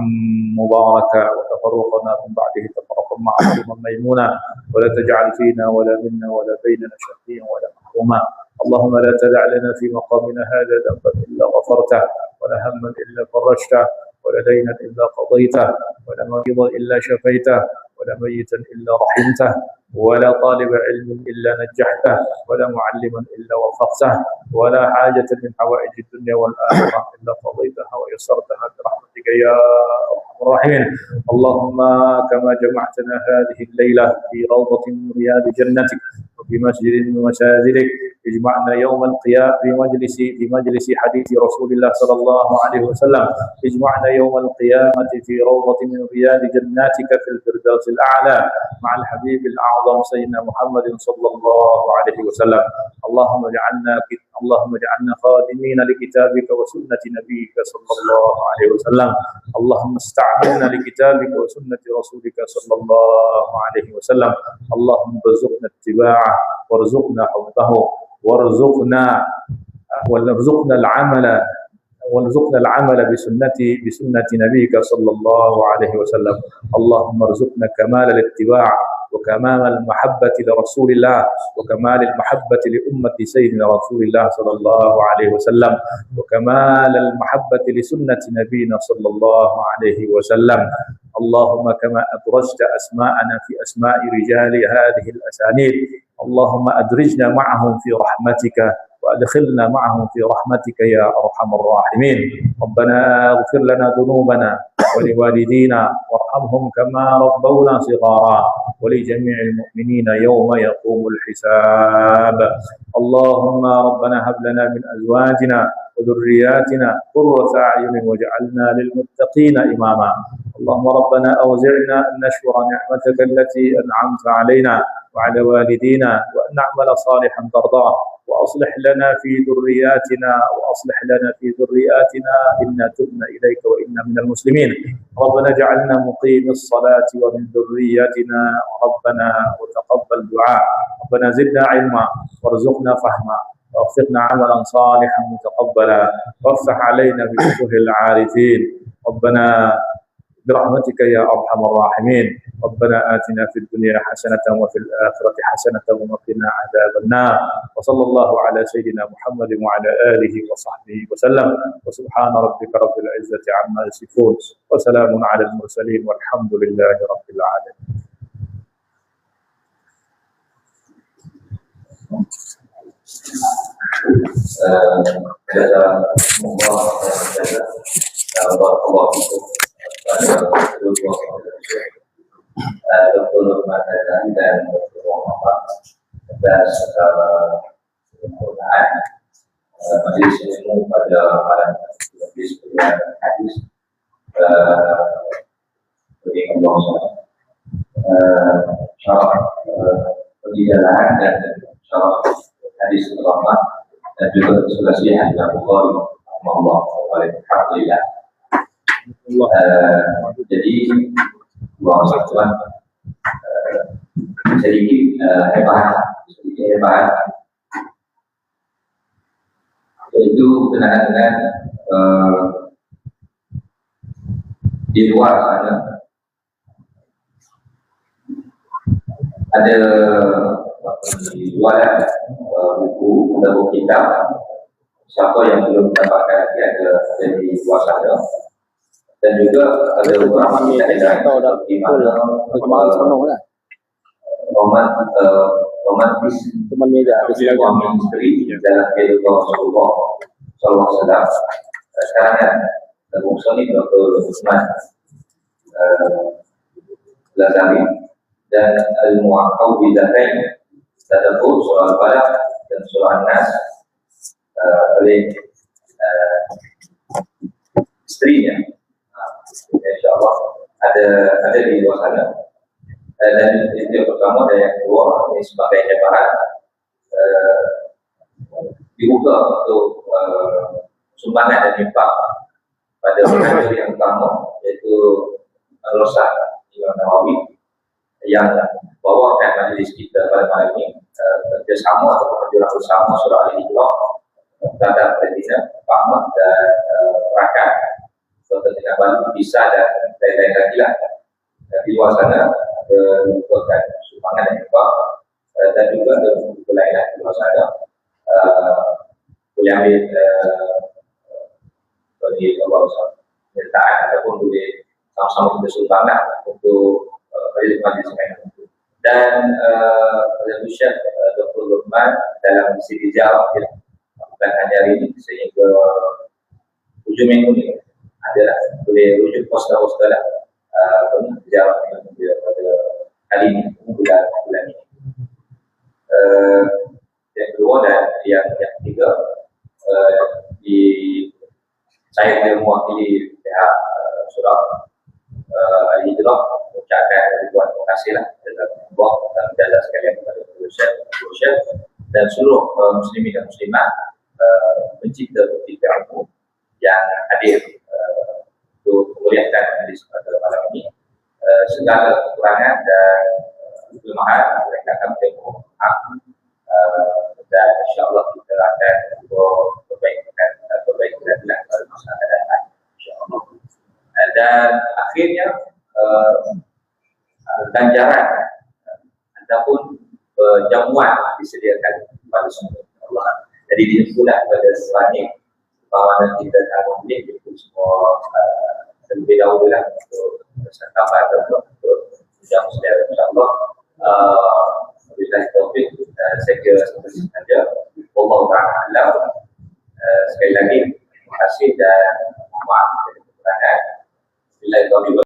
مباركا وتفرقنا من بعده تفرقا معصوما ميمونا ولا تجعل فينا ولا منا ولا بيننا شقيا ولا محروما. اللهم لا تدع لنا في مقامنا هذا ذنبا إلا غفرته ولا هما إلا فرجته ولا دينا إلا قضيته ولا مريضا إلا شفيته ولا ميتا إلا رحمته ولا طالب علم إلا نجحته ولا معلما إلا وفقته ولا حاجة من حوائج الدنيا والآخرة إلا قضيتها ويسرتها برحمتك يا أرحم الراحمين. اللهم كما جمعتنا هذه الليلة في روضة من رياض جنتك وفي مسجد من مساجدك اجمعنا يوم القيامة في مجلس حديث رسول الله صلى الله عليه وسلم. اجمعنا يوم القيامة في روضة من رياض جناتك في الفردوس الأعلى مع الحبيب الأعظم سيدنا محمد صلى الله عليه وسلم. اللهم اجعلنا خادمين لكتابك وسنة نبيك صلى الله عليه وسلم. اللهم استعملنا لكتابك وسنة رسولك صلى الله عليه وسلم. اللهم ارزقنا اتباعه وارزقنا حبه وارزقنا العمل بسنة نبيك صلى الله عليه وسلم. اللهم ارزقنا كمال الاتباع وكمال المحبة لرسول الله وكمال المحبة لأمة سيدنا رسول الله صلى الله عليه وسلم وكمال المحبة لسنة نبينا صلى الله عليه وسلم. اللهم كما أدرجت أسماءنا في أسماء رجال هذه الأسانيد اللهم أدرجنا معهم في رحمتك وأدخلنا معهم في رحمتك يا أرحم الراحمين. ربنا اغفر لنا ذنوبنا ولوالدينا وارحمهم كما ربونا صغارا ولجميع المؤمنين يوم يقوم الحساب. اللهم ربنا هب لنا من أزواجنا وذرياتنا قرة أعين واجعلنا للمتقين إماما. اللهم ربنا أوزعنا أن نشكر نعمتك التي أنعمت علينا وعلى والدينا وأن نعمل صالحا ترضاه وأصلح لنا في ذرياتنا إنا تبنا إليك وإنا من المسلمين. ربنا اجعلنا مقيم الصلاة ومن ذرياتنا ربنا وتقبل دعاء. ربنا زدنا علما وارزقنا فهما ووفقنا عملا صالحا متقبلا وافتح علينا بفتوح العارفين. ربنا برحمتك يا أرحم الراحمين. ربنا آتنا في الدنيا حسنة وفي الآخرة حسنة وقنا عذاب النار. وصلى الله على سيدنا محمد وعلى آله وصحبه وسلم. وسبحان ربك رب العزة عما يصفون وسلام على المرسلين والحمد لله رب العالمين. Jazakumullah khairan. barakallahu fikum pada kedua Dr. Luqman Hasan dan Dr. Muhammad atas sempurnaan majelis ilmu pada malam hadis kuliah hadis bagi Allah syarah perjalanan dan syarah hadis ulama dan juga kesulasihan Imam Bukhari rahimahullah alhamdulillah. Jadi Tuhan sedikit hebat yaitu kenangan dengan di luar sana ada jualan buku atau kitab. Siapa yang belum mendapatkan dia ada di luar sana. Dan juga ada beberapa kitab di mana romantis suami istri dalam kehidupan Rasulullah SAW. Sekarang kan bungsu ini Dr. Usman Lazami dan Al-Mu'aqqaw Bidatain tadabbur surah Al-Falaq dan surah An-Nas oleh istrinya. InsyaAllah ada di luar sana. Dan itu yang pertama. Dan yang kedua, ini sebagai hebat dibuka untuk sumbangan dan infak pada pengajar yang utama, yaitu Al-Ustaz Imam Nawawi, yang bawakan majlis kita pada malam ini kerjasama atau perjuangan bersama surah Al-Hijrah terhadap Presiden Pak Ahmad dan rakan Dr. Tina Bali Bisa dan lain-lain lagi lah. Di luar sana ada merupakan sumbangan dan infak dan juga ada buku lain di luar sana boleh ambil bagi penyertaan ataupun boleh sama-sama kita sumbangkan untuk majlis ini. Dan Syekh Dr. Luqman dalam siri jawab bukan hanya hari ini sehingga hujung minggu ini adalah boleh rujuk poster-poster lah jawab pada kali ini bulan ini. Yang kedua dan yang ketiga, saya mewakili pihak surah Al-Hijrah mengucapkan ribuan terima kasih lah kepada Allah dan jasa sekalian kepada Syekh dan seluruh muslimin dan muslimat pencipta ilmu yang hadir untuk memuliakan hadis pada malam ini. Segala kekurangan dan kelemahan mereka akan bertemu dan insyaAllah kita akan perbaikan pada masa akan datang insyaAllah. Dan akhirnya ganjaran ataupun jamuan disediakan kepada semua Allah. Jadi diingatlah kepada selanjutnya kawanan kita akan memilih itu semua terlebih dahulu lah untuk bersama atau untuk jamu saudara insyaAllah. Wabillahi taufiq. Saya kira sampai sini saja. Wallahu ta'ala. Sekali lagi terima kasih dan maaf dari kekurangan. Bila itu